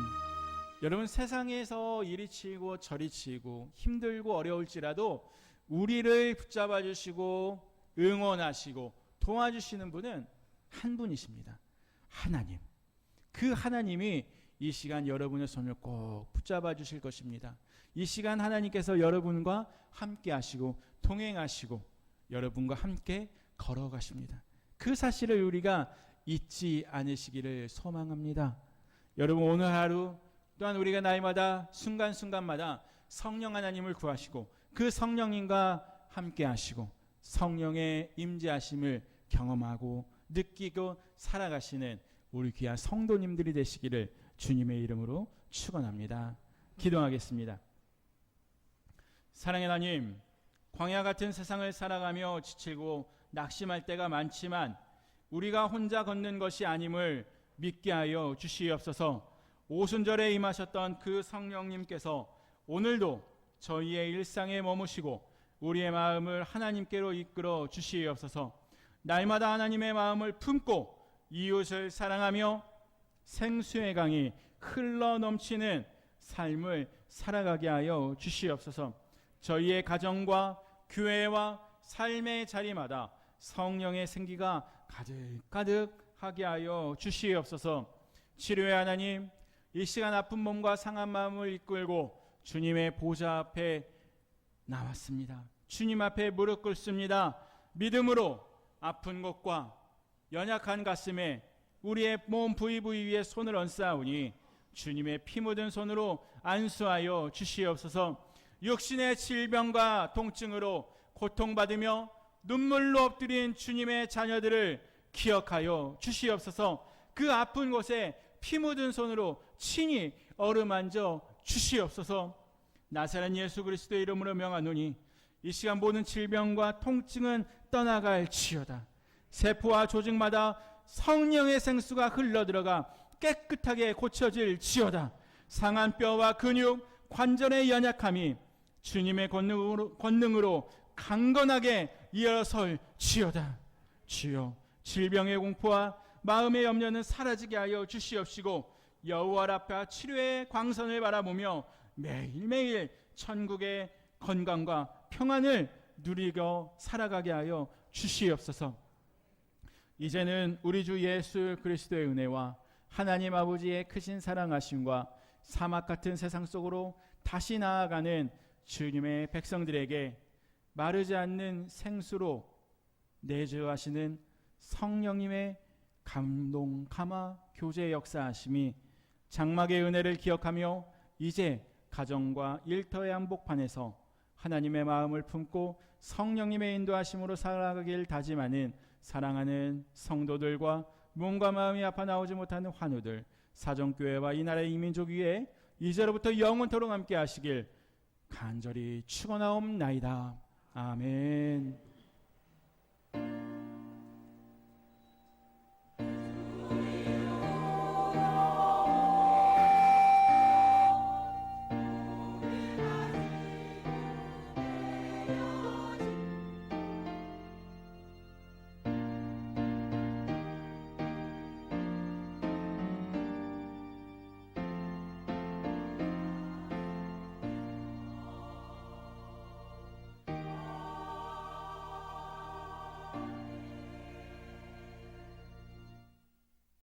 여러분, 세상에서 이리 치고 저리 치고 힘들고 어려울지라도 우리를 붙잡아 주시고 응원하시고 도와주시는 분은 한 분이십니다. 하나님. 그 하나님이 이 시간 여러분의 손을 꼭 붙잡아 주실 것입니다. 이 시간 하나님께서 여러분과 함께 하시고 동행하시고 여러분과 함께 걸어가십니다. 그 사실을 우리가 잊지 않으시기를 소망합니다. 여러분, 오늘 하루 또한 우리가 날마다 순간순간마다 성령 하나님을 구하시고 그 성령님과 함께 하시고 성령의 임재하심을 경험하고 느끼고 살아가시는 우리 귀한 성도님들이 되시기를 주님의 이름으로 축원합니다. 기도하겠습니다. 사랑의 하나님, 광야 같은 세상을 살아가며 지치고 낙심할 때가 많지만 우리가 혼자 걷는 것이 아님을 믿게 하여 주시옵소서. 오순절에 임하셨던 그 성령님께서 오늘도 저희의 일상에 머무시고 우리의 마음을 하나님께로 이끌어 주시옵소서. 날마다 하나님의 마음을 품고 이웃을 사랑하며 생수의 강이 흘러 넘치는 삶을 살아가게 하여 주시옵소서. 저희의 가정과 교회와 삶의 자리마다 성령의 생기가 가득가득하게 하여 주시옵소서. 치료의 하나님, 이 시간 아픈 몸과 상한 마음을 이끌고 주님의 보좌 앞에 나왔습니다. 주님 앞에 무릎 꿇습니다. 믿음으로 아픈 곳과 연약한 가슴에 우리의 몸 부위 위에 손을 얹사오니 주님의 피 묻은 손으로 안수하여 주시옵소서. 육신의 질병과 통증으로 고통받으며 눈물로 엎드린 주님의 자녀들을 기억하여 주시옵소서. 그 아픈 곳에 피 묻은 손으로 친히 어루만져 주시옵소서. 나사렛 예수 그리스도의 이름으로 명하노니 이 시간 모든 질병과 통증은 떠나갈지어다. 세포와 조직마다 성령의 생수가 흘러들어가 깨끗하게 고쳐질지어다. 상한 뼈와 근육, 관절의 연약함이 주님의 권능으로 강건하게 일어설지어다. 주여, 질병의 공포와 마음의 염려는 사라지게 하여 주시옵시고 여호와 라파 치료의 광선을 바라보며 매일매일 천국의 건강과 평안을 누리고 살아가게 하여 주시옵소서. 이제는 우리 주 예수 그리스도의 은혜와 하나님 아버지의 크신 사랑하심과 사막 같은 세상 속으로 다시 나아가는 주님의 백성들에게 마르지 않는 생수로 내주하시는 성령님의 감동, 감화, 교제 역사하심이 장막의 은혜를 기억하며 이제 가정과 일터의 한복판에서 하나님의 마음을 품고 성령님의 인도하심으로 살아가길 다짐하는 사랑하는 성도들과 몸과 마음이 아파 나오지 못하는 환우들, 사정교회와 이 나라의 이민족 위에 이제로부터 영원토록 함께 하시길 간절히 축원하옵나이다. 아멘.